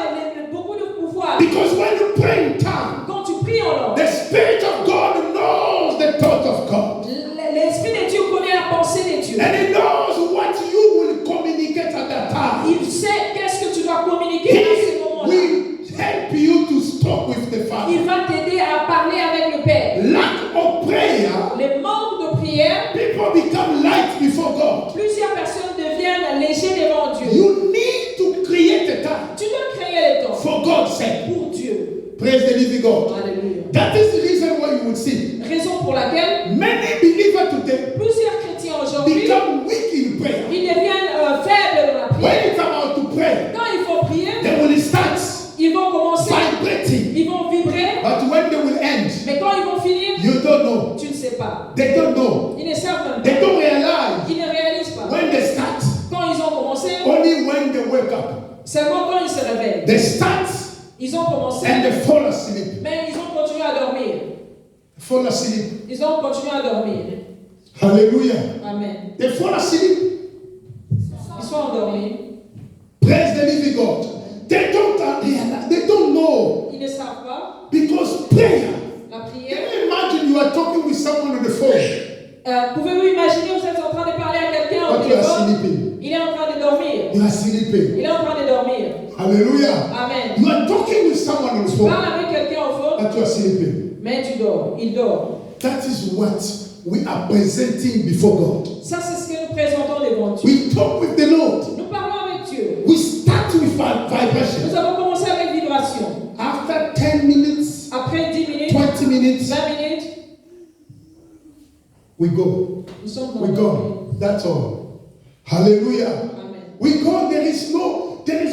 beaucoup de pouvoir. Because when you pray in tongues, Quand tu pries en langue, the Spirit of God knows the thought of God. l'Esprit de Dieu connaît la pensée de Dieu. And He knows what you will communicate at that time. Il sait qu'est-ce que tu dois communiquer à ce He moment-là. will help you to talk with the Il Father. va t'aider à parler avec le Père. Lack of prayer, Les manques de prière, people become light before God. plusieurs personnes deviennent légers devant Dieu. You need to create a time Tu dois créer le temps for God's sake. pour Dieu. Praise the living God. Alléluia. That is the reason why you would see Raison pour laquelle many believers today plusieurs chrétiens aujourd'hui, become weak in prayer. ils deviennent faibles dans la prière. When it's about to pray, Quand il faut prier, they will start ils vont commencer, vibrating. ils vont vibrer, But when they will end, mais quand ils vont finir, you don't know. tu ne sais pas. They don't know. Ils ne savent même They pas. don't realize Ils ne réalisent pas. when they start. Quand ils ont commencé, Only when they wake up. seulement quand ils se réveillent. They start Ils ont commencé, and they fall asleep. mais ils ont continué à dormir. Fall asleep. Ils ont continué à dormir. Hallelujah. Amen. They fall asleep. Ils sont endormis. Praise the living God. They don't realize. They don't know. Ils ne savent pas. Because prayer. La Can prière. you imagine you are talking with someone on the phone? Pouvez-vous imaginer, vous êtes en train de parler à quelqu'un au But you are téléphone? sleeping. Il est en train de dormir. You are sleeping. Il est en train de dormir. Hallelujah. Amen. You are talking with someone on the Tu phone. parles avec quelqu'un au phone, But you are sleeping. mais tu dors. Il dort. That is what we are presenting before God. Ça, c'est ce que nous présentons devant Dieu. We talk with the Lord. Nous parlons avec Dieu. We start with vibration. Nous avons commencé avec vibration. After 10 minutes, Après 10 minutes, 20 minutes, 20 minutes, we go. nous sommes We endormis. go. That's all. Hallelujah. Amen. We go. There is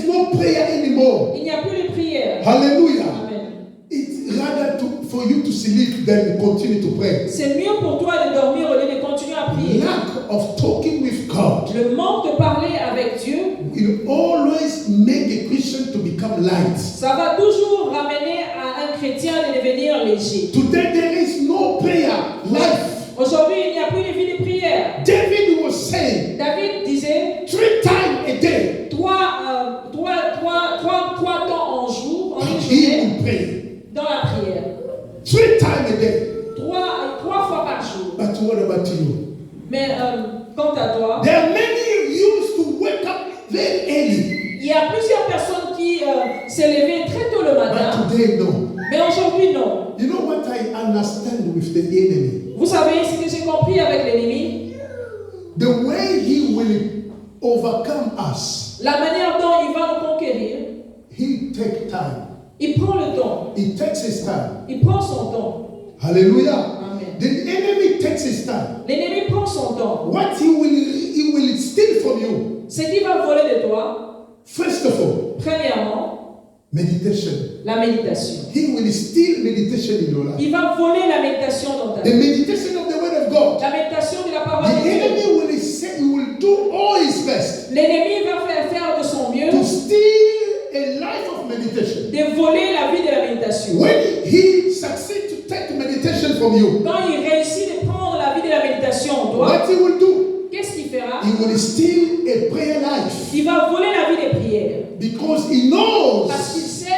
no prayer anymore. Il n'y a plus de prière. Hallelujah. Amen. It's rather for you to sleep than continue to pray. C'est mieux pour toi de dormir au lieu de continuer à prier. Lack of talking with God Le manque de parler avec Dieu, will always make a Christian to become light. ça va toujours ramener à un chrétien de devenir léger. Today there is no prayer life. Aujourd'hui, il n'y a plus de vie de prière. David was saying David disait 3 times a day trois temps en jour, en une he journée, will pray. dans la prière. 3 times a day. Trois fois par jour. But what about you? Mais quant à toi, There are many used to wake up very early. il y a plusieurs personnes qui s'est levé très tôt le matin, But today, no. mais aujourd'hui non. You know what I understand with the enemy? Vous savez ce que j'ai compris avec l'ennemi? The way he will overcome us, La manière dont il va nous conquérir, he take time. il prend le temps, He takes his time. il prend son temps. Hallelujah. Amen. The enemy takes his time. L'ennemi prend son temps. What he will steal from you, Ce qu'il va voler de toi, first of all, premièrement, meditation. la méditation. He will steal meditation in your life. Il va voler la méditation dans ta The vie. meditation of the word of God. La méditation de la parole The de Dieu. enemy will do all his best L'ennemi va faire de son mieux to steal a life of meditation. de voler la vie de la méditation. When he succeeds to take meditation from you, Quand il réussit de prendre la vie de la méditation en toi, what he will do, qu'est-ce qu'il fera? he will steal a prayer life Il va voler la vie des prières. because he knows Parce qu'il sait,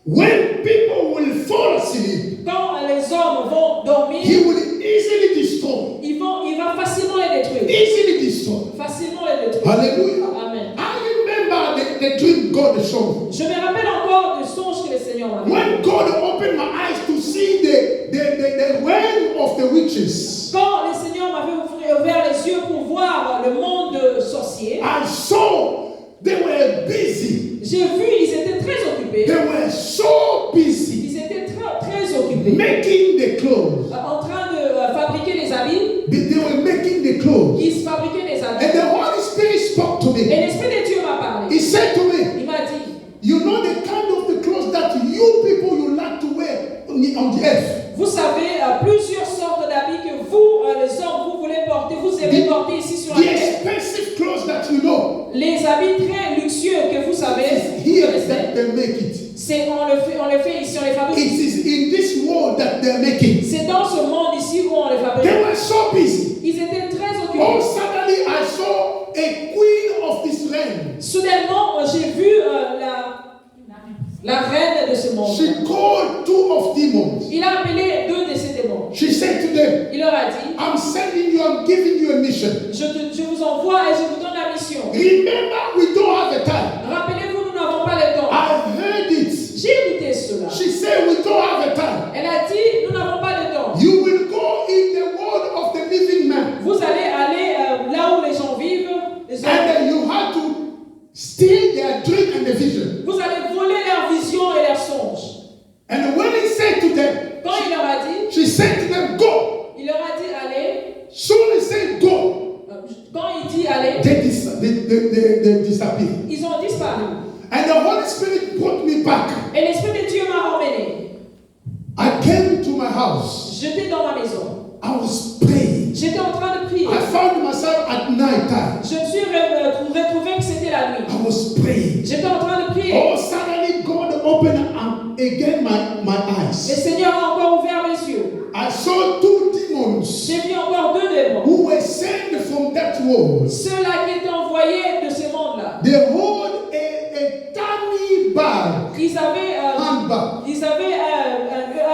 when people will fall asleep, quand les hommes vont dormir, he will easily destroy. il va facilement les détruire. Easily destroy. Facilement les détruire. Hallelujah. Amen. I remember the dream God showed me. Je me rappelle encore du songe que le Seigneur m'a fait. When God opened my eyes to see the realm of the witches, Quand le Seigneur m'avait ouvert les yeux pour voir le monde sorcier, I saw they were busy. j'ai vu, ils étaient très occupés. They were so busy Ils étaient très occupés. making the clothes. En train de fabriquer des habits. They were making the clothes. Ils fabriquaient des habits. And the Holy Spirit spoke to Et me. l'Esprit de Dieu m'a parlé. He said to me, Il m'a dit, you know the kind of the clothes that you people you like to wear on the earth. that they make it. On le fait ici, on les It fabrique. is in this world that they're making. C'est dans ce monde ici où on les They fabrique. were so busy. Ils étaient très Oh, occupés. suddenly I saw a queen of this realm. Soudainement, j'ai vu la reine de ce monde. She called 2 of demons. Il a appelé 2 de ces démons. She said to them, Il leur a dit, I'm sending you, I'm giving you a mission. je vous envoie et je vous donne la mission. Remember, we don't have the time. Rappelez-vous, nous n'avons pas le temps. I heard it. J'ai écouté cela. She said, we don't have the time. Elle a dit, nous n'avons pas le temps. You will go in the world of the living man. Vous allez aller là où les gens vivent. Les And hommes. then you have to steal their dream and the vision. Vous allez voler leurs visions et leurs songes. And when he said to them, Quand il leur a dit, she said to them, go. il leur a dit, allez. Soon he said, go. Quand il dit, allez, They disappeared. ils ont disparu. And the Holy Spirit brought me back. Et l'Esprit de Dieu m'a ramené. I came to my house. J'étais dans ma maison. I was praying. J'étais en train de prier. I found myself at night time. Je me suis retrouvé que c'était la nuit. I was praying. J'étais en train de prier. Oh, suddenly God opened again my Le eyes. Seigneur a encore ouvert mes yeux. I saw 2 demons J'ai vu encore 2 démons. who were sent from that world. Ceux-là qui étaient envoyés de ces mondes-là. They hold a tiny bag, Ils avaient handbag,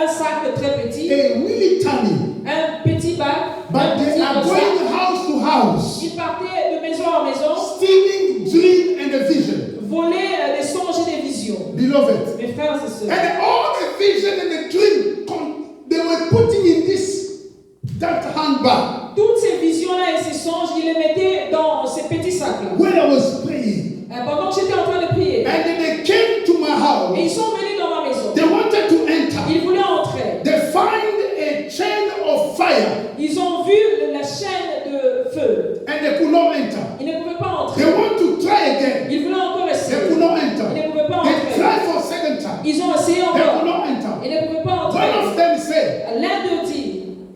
un sac très petit. a really tiny. Un petit bac. But Un they petit are sac. going house to house, Ils partaient de maison en maison. stealing dream and a vision. Voler des songes et des visions. Beloved. Mes frères et sœurs. And all the vision and the dream, they were putting in that handbag. Toutes ces visions-là et ces songes, ils les mettaient dans ces petits sacs-là. When I was praying, Pendant que j'étais en train de prier. and then they came to my Et house, ils sont venus dans ma maison. they wanted to enter. Ils voulaient entrer. They find a chain of fire, Ils ont vu la chaîne de feu. and they could not enter. Ils ne pouvaient pas They entrer. want to try again. Ils voulaient encore They essayer. could not Ils enter. ne pouvaient pas They entrer. tried for a second time. Ils ont essayé They could encore. not enter. Ils ne pouvaient pas One of entrer. them said, L'un d'eux dit,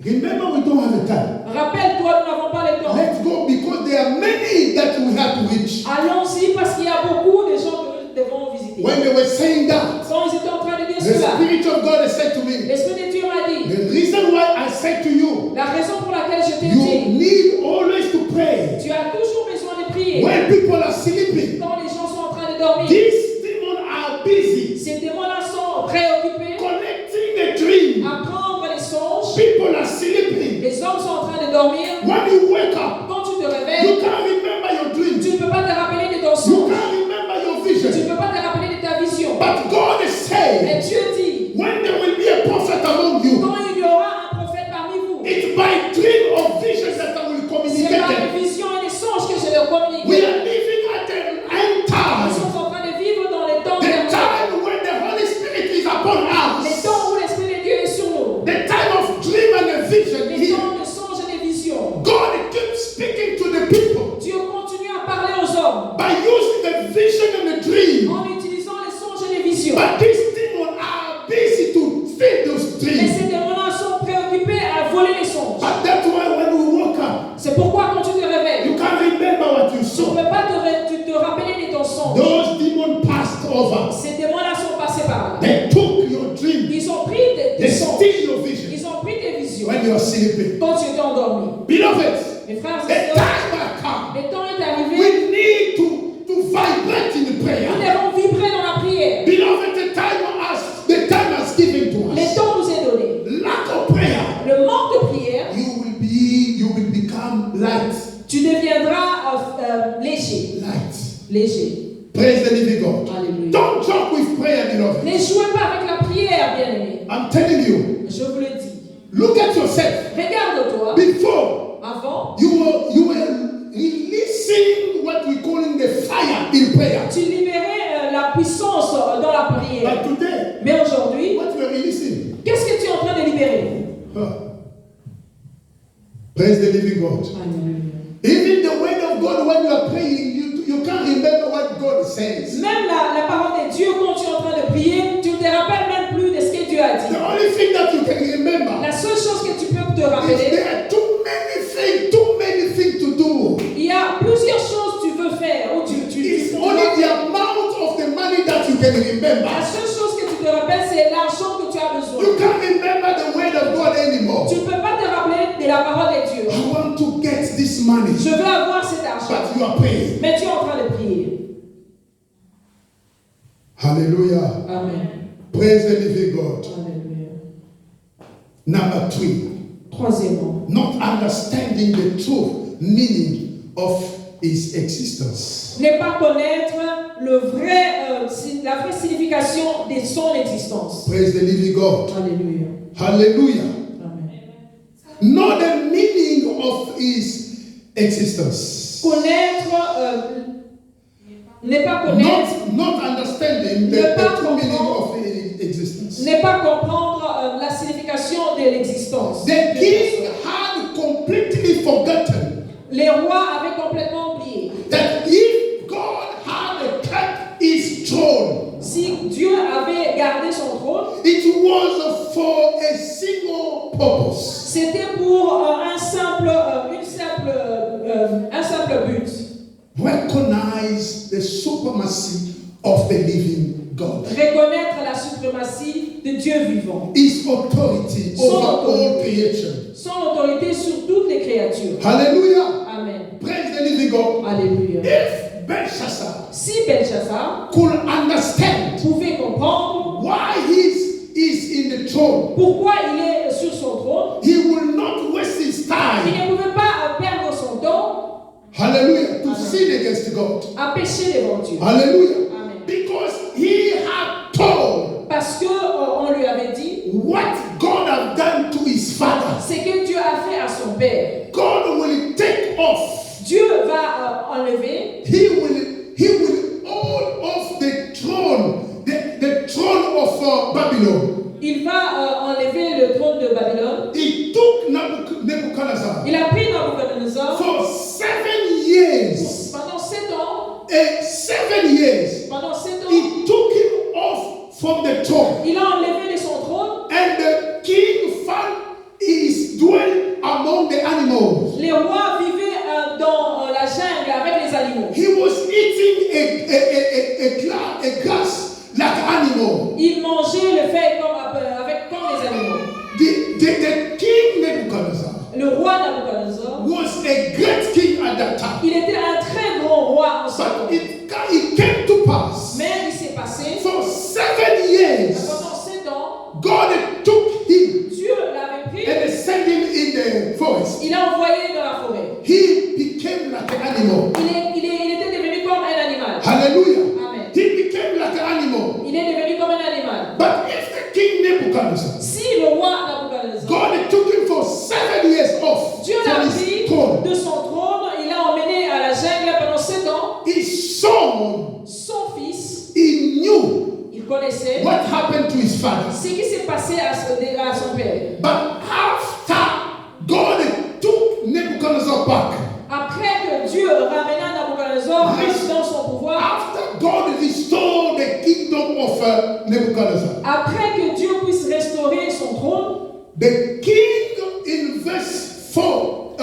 remember, we don't have the time. rappelle-toi, nous n'avons pas le temps. Let's go because there are many that we have to reach. Allons-y parce qu'il y a beaucoup de gens que nous devons visiter. When they were saying that, Quand ils étaient en train de dire the cela, Spirit of God has said to me, l'Esprit de Dieu m'a dit, the reason why I said to you, la raison pour laquelle je t'ai you dit, need always to pray. tu as toujours besoin de prier. When people are sleeping, Quand les gens sont en train de dormir, these demons are busy ces démons-là sont préoccupés collecting the dream. à prendre les songes. People are sleeping. Les hommes sont en train de dormir. When you wake up, Quand tu te you réveilles, can't remember your dream. tu ne peux pas te rappeler de ton You songe. can't remember your Tu ne vision. peux pas te rappeler de ta vision. But God is saying, Mais Dieu dit, when there will be a prophet among you, quand il y aura un prophète parmi vous, it's by dream of visions that I will c'est communicate par them. les visions et les songes que je leur We communique. are living at the end Nous time. sommes en train de vivre dans les temps The derniers. time when the Holy Spirit is upon Les us. temps où l'Esprit de Dieu est sur nous. The time of dream and the vision Les here. temps de songes et de visions. God keeps speaking to the people Dieu continue à parler aux hommes by using the vision and the dream. en utilisant les songes et les visions. But these demons are busy to feed those Mais dreams. ces démons-là sont préoccupés à voler les songes. But that's why when we woke up, C'est pourquoi quand tu te réveilles, you can't remember what you tu ne saw. peux pas te rappeler de ton songe. Those demons passed over. Ces démons-là sont passés par là. They took your dream. Ils ont pris They des songes. steal your vision Ils ont pris tes visions when you are sleeping. quand tu étais endormi. Beloved, Mes frères the et sœurs, time has come. le temps est arrivé. We need to vibrate in Nous prayer. devons vibrer dans la prière. Beloved, the time has given to Le us. temps nous est donné. Lack of prayer, Le manque de prière, you will become light. tu deviendras léger. Light. Léger. Praise the living God. Alléluia. Don't joke with prayer, beloved. Ne jouez pas avec la prière, bien-aimé. I'm telling you. Je vous le dis. Look at yourself. Regarde-toi. Before, Avant, you were releasing what we calling the fire in prayer. tu libérais la puissance dans la prière. But today, Mais aujourd'hui, what we're releasing? qu'est-ce que tu es en train de libérer? Praise the living God. Alléluia. Even the word of God, when you are praying, you can't remember what God says. Même la parole de Dieu, quand tu es en train de prier, tu ne te rappelles même plus de ce que Dieu a dit. The only thing that you can remember La seule chose que tu peux te is rappeler, there are too many things to do. il y a plusieurs choses que tu veux faire. Ou tu It's dois only the faire. amount of the money that you can can La remember. seule chose que tu te rappelles, c'est l'argent que tu as besoin. You can't remember the word of God anymore. Tu ne peux pas te rappeler de la parole de Dieu. I want to get this money, Je veux avoir cet argent. but you are praying. Mais tu es en train de prier. Hallelujah. Amen. Praise the living God. Alléluia. Number 3, Troisièmement, not understanding the true meaning of his existence. ne pas connaître la vraie signification de son existence. Praise the living God. Alléluia. Hallelujah. Amen. Know the meaning of his existence. Connaître, ne pas connaître, Not understanding the true meaning of his existence. ne pas comprendre la signification de l'existence. The king had completely forgotten Les rois avaient complètement oublié. that if God had kept his throne, Si Dieu avait gardé son trône, it was for a single purpose. c'était pour un simple but. Recognize the supremacy of the living God. Reconnaître la suprématie de Dieu vivant. His authority over all creation. Son autorité sur toutes les créatures. Hallelujah. Amen. Praise the living God. Alléluia. If Belshazzar Si Belshazzar could understand pouvait comprendre why he is in the throne, pourquoi il est sur son trône, he will not waste his il time. ne pouvait pas perdre son temps Hallelujah. To sin against God. à pécher devant Dieu. Hallelujah. Amen. Because he had told Parce que on lui avait dit what God had done to his father. ce que Dieu a fait à son père. God will take off. Dieu va enlever, He will hold off the throne, the throne of Babylon. il va enlever le trône de Babylone. He took Nebuchadnezzar Il a pris Nabucodonosor for 7 years. pendant 7 ans. 7 years. Pendant 7 ans, He took him off from the throne. il a enlevé de son trône. And the king found his dwell among the animals. Les rois vivaient dans la jungle avec les animaux. He was eating a grass like animal. Il mangeait le fait comme les animaux. The king Nebuchadnezzar Le roi Nabucodonosor, was a great king at that time. il était un très grand roi en ce temps. But it came to pass Mais il s'est passé, for 7 years, pendant 7 ans, God took him Dieu l'avait pris, and sent him in the forest. il l'a envoyé dans la forêt. He became like an animal. Il était devenu comme un animal. Hallelujah. Amen. He became like an animal. Il est devenu comme un animal. But if the king Nebuchadnezzar, Si le roi Nabucodonosor, God took him for 7 years off Dieu from l'a his pris throne, de son trône, il l'a emmené à la jungle pendant 7 ans. his son, Son fils, he knew il connaissait what happened to his father. ce qui s'est passé à son père. But after God took Nebuchadnezzar back, Après que Dieu ramena Nabucodonosor dans son pouvoir, after God restored the kingdom of Nebuchadnezzar, après que Dieu puisse restaurer son trône, the king in verse 4,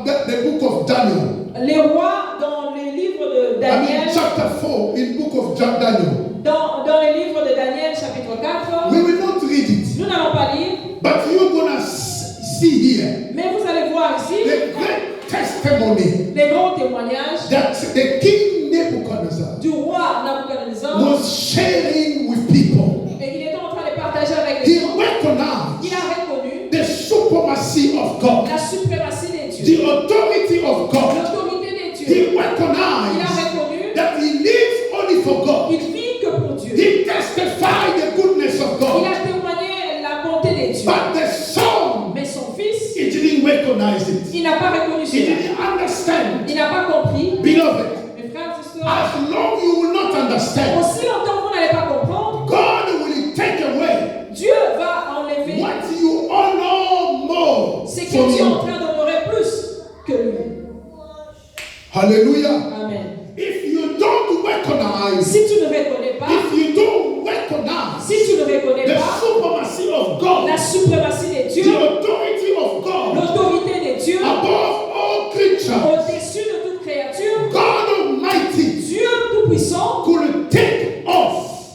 the book of Daniel, les rois dans les livres de Daniel, chapter 4, in book of Daniel, dans les livres de Daniel chapitre 4, we will not read it, nous n'allons pas lire, but you're gonna see here mais vous allez voir ici the great testimony les grands témoignages that the king Nebuchadnezzar du roi Nabucodonosor, was sharing with people. et il était en train de partager avec les He gens. recognized Il a reconnu the supremacy of God, la suprématie des dieux, the authority of God. l'autorité des He dieux. Il a recognized reconnu that he lives only for God. qu'il vit que pour Dieu. He testified the goodness of Il God. a témoigné la bonté des dieux. But the son, Mais son fils, he didn't recognize it. il n'a pas reconnu He cela. didn't understand. Il n'a pas compris. Beloved, Mes frères et sœurs, as long you will not understand, aussi longtemps que vous n'allez pas comprendre, God will take away Dieu va enlever what you honor more ce que from Dieu est en you. train d'honorer plus que lui. Hallelujah. Amen. If you don't recognize, Si tu ne reconnais pas, if you don't recognize si tu ne reconnais the pas supremacy of God, la suprématie des the dieux, authority of God l'autorité des dieux, above all creatures, au-dessus de toute créature, God Almighty Dieu Tout-Puissant could take off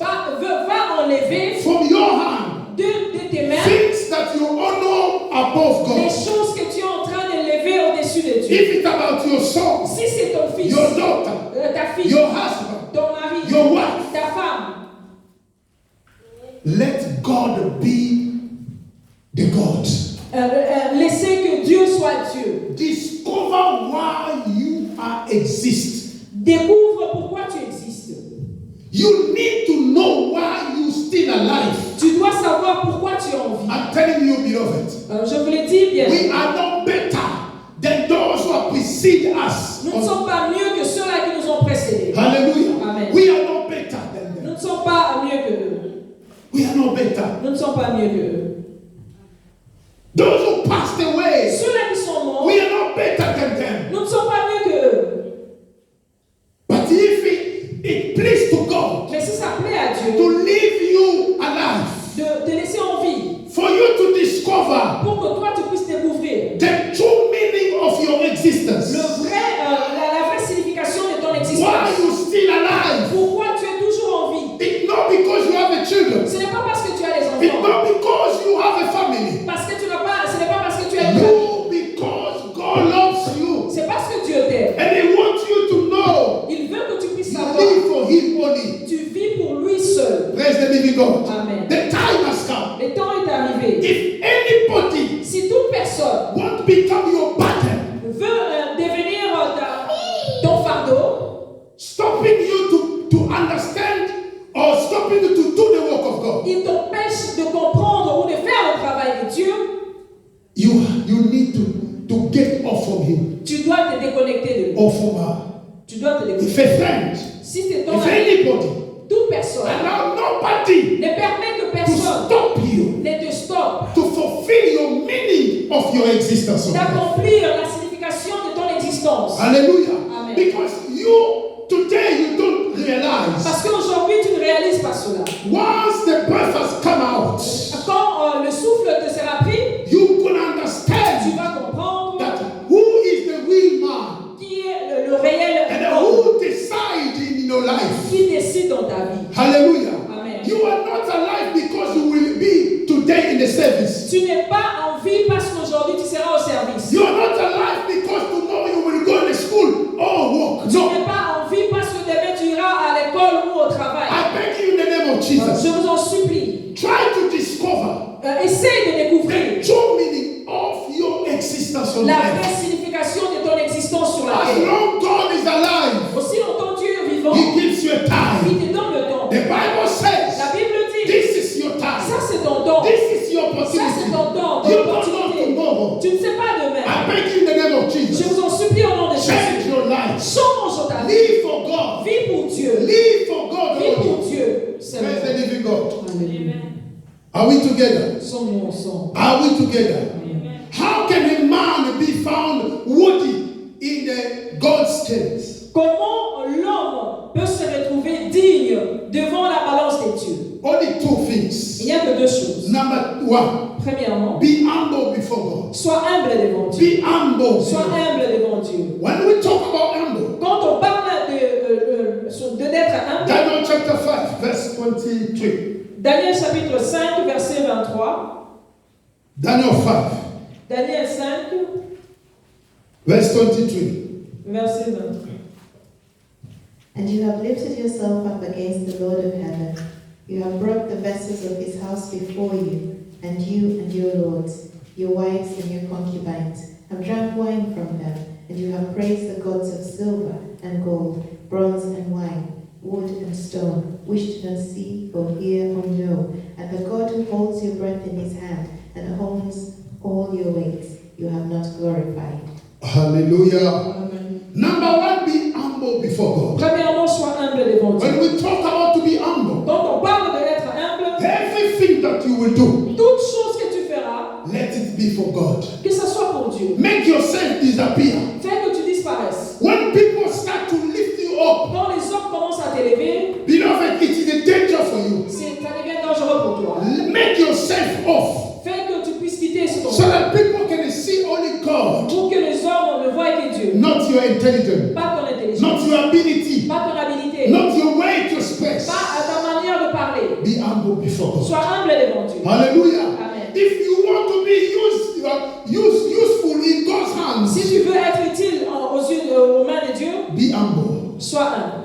let God be the God. Laissez que Dieu soit Dieu. Discover why you are exist. Découvre pourquoi tu existes. You need to know why you still alive. Tu dois savoir pourquoi tu es en vie. I'm telling you, beloved. Je vous l'ai dit bien. We are not better than those who have preceded us. Nous ne sommes pas mieux que ceux-là qui nous ont précédés. Hallelujah. Amen. We are not better than Nous them. ne sommes pas mieux que eux. We are not better. Nous ne sommes pas mieux que eux. Those who passed away, Ceux-là qui sont morts, we are not better than them. nous ne sommes pas mieux que eux. But if it pleased to God Mais si ça plaît à Dieu to leave you alive, de te laisser en vie, for you to discover pour que toi tu puisses découvrir the true meaning of your existence, la vraie signification de ton why existence. you still alive, Pourquoi tu es toujours en vie? it's not because you have a children, Ce n'est pas parce que tu as des it's enfants. not because you have a family, Parce que tu n'as pas, ce n'est pas parce que tu as une famille. no, because God loves you C'est parce que Dieu t'aime. and He wants you to know Il veut que tu puisses you savoir. live for Him only. Tu vis pour lui seul. Praise the living God. Amen. The time has come. Le temps est arrivé. If anybody Si toute personne want to become your burden, veut devenir ton fardeau, stopping you to understand or stopping you to do the work of God, il t'empêche de comprendre ou de faire le travail de Dieu, you need to get off from Him tu dois te déconnecter de lui. or from her. Tu dois te If déconnecter. a friend, Si c'est ton if ami, anybody, toute personne allow nobody ne permet que to personne stop you ne te stoppe to fulfill your meaning of your existence. on earth. d'accomplir la signification de ton existence. Hallelujah. Amen. Because you today you don't realize Parce qu'aujourd'hui, tu ne réalises pas cela. once the breath has come out, Quand le souffle te sera pris, you can tu understand vas comprendre that who is the real man qui est le réel and homme who decide in your life. qui décide dans ta vie. Hallelujah. Amen. You are not alive because you will be today in the service. Tu n'es pas en vie parce qu'aujourd'hui tu seras au service. You are not alive because tomorrow you will go to school or work. Tu No. n'es pas en vie parce que demain tu iras à l'école ou au travail. I beg you in the name of Jesus. Je vous en supplie. Try to discover Essaye de découvrir the true meaning of your existence on la earth. vraie signification de ton existence sur la As terre. long God is alive, Aussi longtemps Dieu est vivant, He gives you a time. il te donne le temps. The Bible says, La Bible dit, this is your ça time. c'est ton temps. This is your Ça c'est opportunity. ton temps, ton You don't know opportunité. tomorrow. Tu ne sais pas demain. I beg you in the name of Je Jesus. vous en supplie au nom de Change Jésus. your life. Change ta vie. Live for God. Vis pour Dieu. Live for God. Vis pour only. Dieu. Praise Seulement. the living God. Alléluia. Are we together? Sommes-nous ensemble. Are we together? How can a man be found worthy in the God's scales? Comment l'homme peut se retrouver digne devant la balance des dieux? Only two things. Il n'y a que deux choses. Number one, Premièrement, be humble before God. sois humble devant Dieu. Be humble. Sois humble devant Dieu. When we talk about humble, Quand on parle d'être humble, Daniel chapter 5, verse 23. Daniel chapitre 5, verset 23. Daniel 5, Daniel 5, verse 23. verset 23. And you have lifted yourself up against the Lord of heaven. You have brought the vessels of his house before you, and you and your lords, your wives and your concubines, have drunk wine from them, and you have praised the gods of silver and gold, bronze and wine, wood and stone, which do not see or hear or know, and the God who holds your breath in his hand and owns all your ways, you have not glorified. Hallelujah. Number one, be humble before God. Premièrement, sois humble devant Dieu. When we talk about to be humble, Quand on parle d'être humble, everything that you will do, toute chose que tu feras, let it be for God. que ce soit pour Dieu, Make yourself disappear. fais que tu disparaisses. When people start to lift you up, Quand les hommes commencent à t'élever, beloved, it is a danger for you. ça devient dangereux pour toi. Make yourself off Fais que tu puisses quitter ce so temps that people can see only God, pour que les hommes ne voient que Dieu. not your intelligence, Pas ton intelligence, not your ability, pas ton habilité, not your way to express. pas à ta manière de parler. Be humble before God. Sois humble devant Dieu. Hallelujah. Amen. If you want to be useful in God's hands, Si tu veux être utile aux mains de Dieu, be humble. sois humble.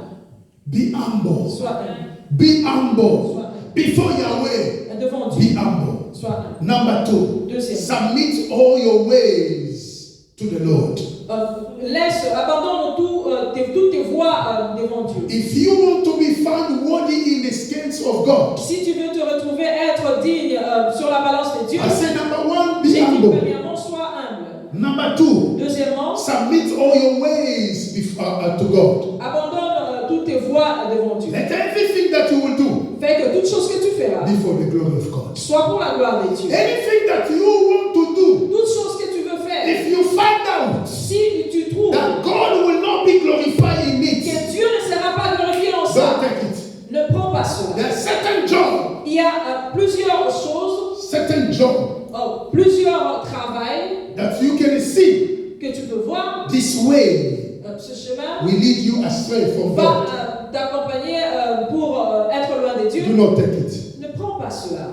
Be humble. Sois humble. Be humble. Sois humble. before Yahweh, devant Dieu. be humble. Sois humble. Number 2, Deuxième. submit all your ways to the Lord. Abandonne toutes tes voies devant Dieu. If you want to be found worthy in the scales of God, Si tu veux te retrouver être digne sur la balance de Dieu, I say number 1, be j'ai dit humble. premièrement, sois humble. Number 2, Deuxièmement, submit all your ways to God. abandonne toutes tes voies devant Dieu. Let everything that you will do Fais que toute chose que tu feras be for the glory of God. soit pour la gloire de Dieu. Anything that you want to do, Toute chose que tu veux faire, if you find out si tu trouves that God will not be glorified in it, que Dieu ne sera pas glorifié en don't ça, take it. ne prends pas cela. There are certain jobs, Il y a plusieurs choses, certain jobs plusieurs travails that you can see que tu peux voir. this way Ce chemin will lead you astray from va God. t'accompagner pour être loin de Dieu. Do not take it. Ne prends pas cela.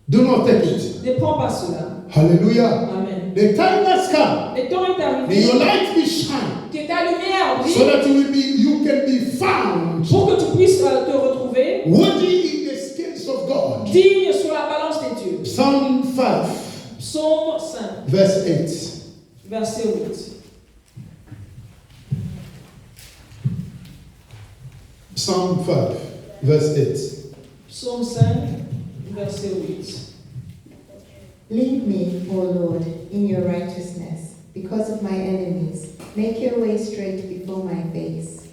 Do not take it. Ne prends pas cela. Hallelujah. Amen. The time has come. Le temps est May arrivé your light be shine que ta lumière so brille that you can be found pour que tu puisses te retrouver worthy in the scales of God. digne sur la balance de Dieu. Psalm 5, Psaume 5, verse 8. verset 8. Psalm 5, verse 8. Psaume 5, verset 8. Lead me, O Lord, in your righteousness, because of my enemies. Make your way straight before my face.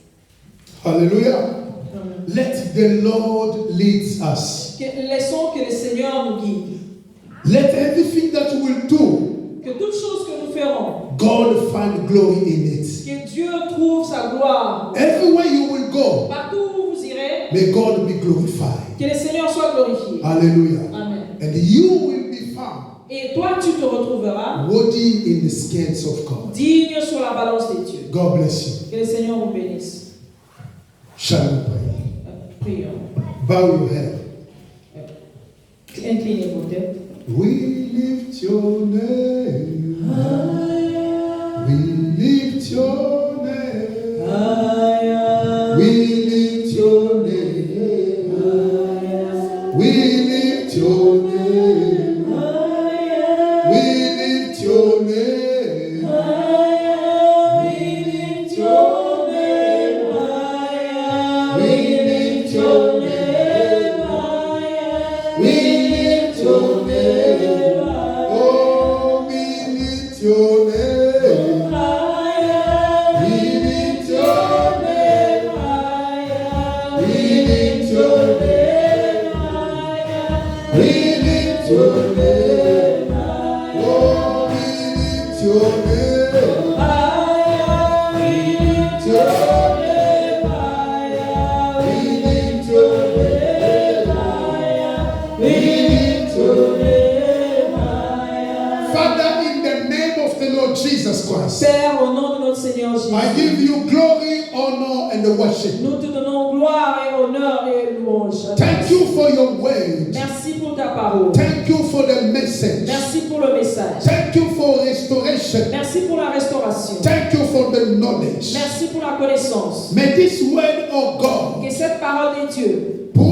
Hallelujah. Let the Lord lead us. Laissons que le Seigneur nous guide. Let everything that we will do, Que toute chose que nous ferons, God find glory in it. que Dieu trouve sa gloire. Everywhere you will go, Partout où vous irez, may God be glorified. que le Seigneur soit glorifié. Hallelujah. Amen. And you will be found Et toi, tu te retrouveras worthy in the scales of God. digne sur la balance des dieux. God bless you. Que le Seigneur vous bénisse. Shall we pray? Prions. Bow your head. Inclinez vos têtes. We lift your name. We lift your name. We lift your name. We lift your name. We lift your name. We lift your name. We lift your name. We lift your name. Oh, we lift your name. We lift your name. We lift your name. We lift your name. Oh, we lift your name. We lift your name. We lift your name. We lift your name. Father, in the name of the Lord Jesus Christ, Père, au nom de notre Seigneur I Jésus, give you glory, honor, and worship. nous te donnons gloire et honneur et louange. Thank you for your word. Merci pour ta parole. Thank you for the message. Merci pour le message. Thank you for restoration. Merci pour la restauration. Thank you for the knowledge. Merci pour la connaissance. May this word of God Que cette parole de Dieu put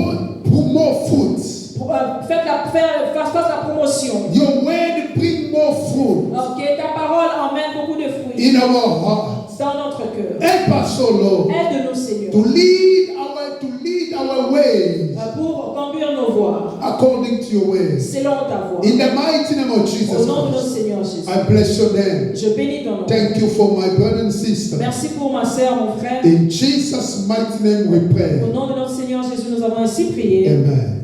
more fruit. fasse la promotion. Your word bring more fruit Que ta parole emmène beaucoup de fruits in our hearts. dans notre cœur. Help us, O Lord, Aide-nous, Seigneur, to lead our ways pour conduire nos voies according to your ways. selon ta voie. In the mighty name of Au Jesus nom de notre Christ, Seigneur Jésus. I bless your name. Je bénis ton nom. Thank you for my brother and sister. Merci pour ma sœur, mon frère. In Jesus' mighty name we pray. Au nom de notre Seigneur Jésus, nous avons ainsi prié. Amen.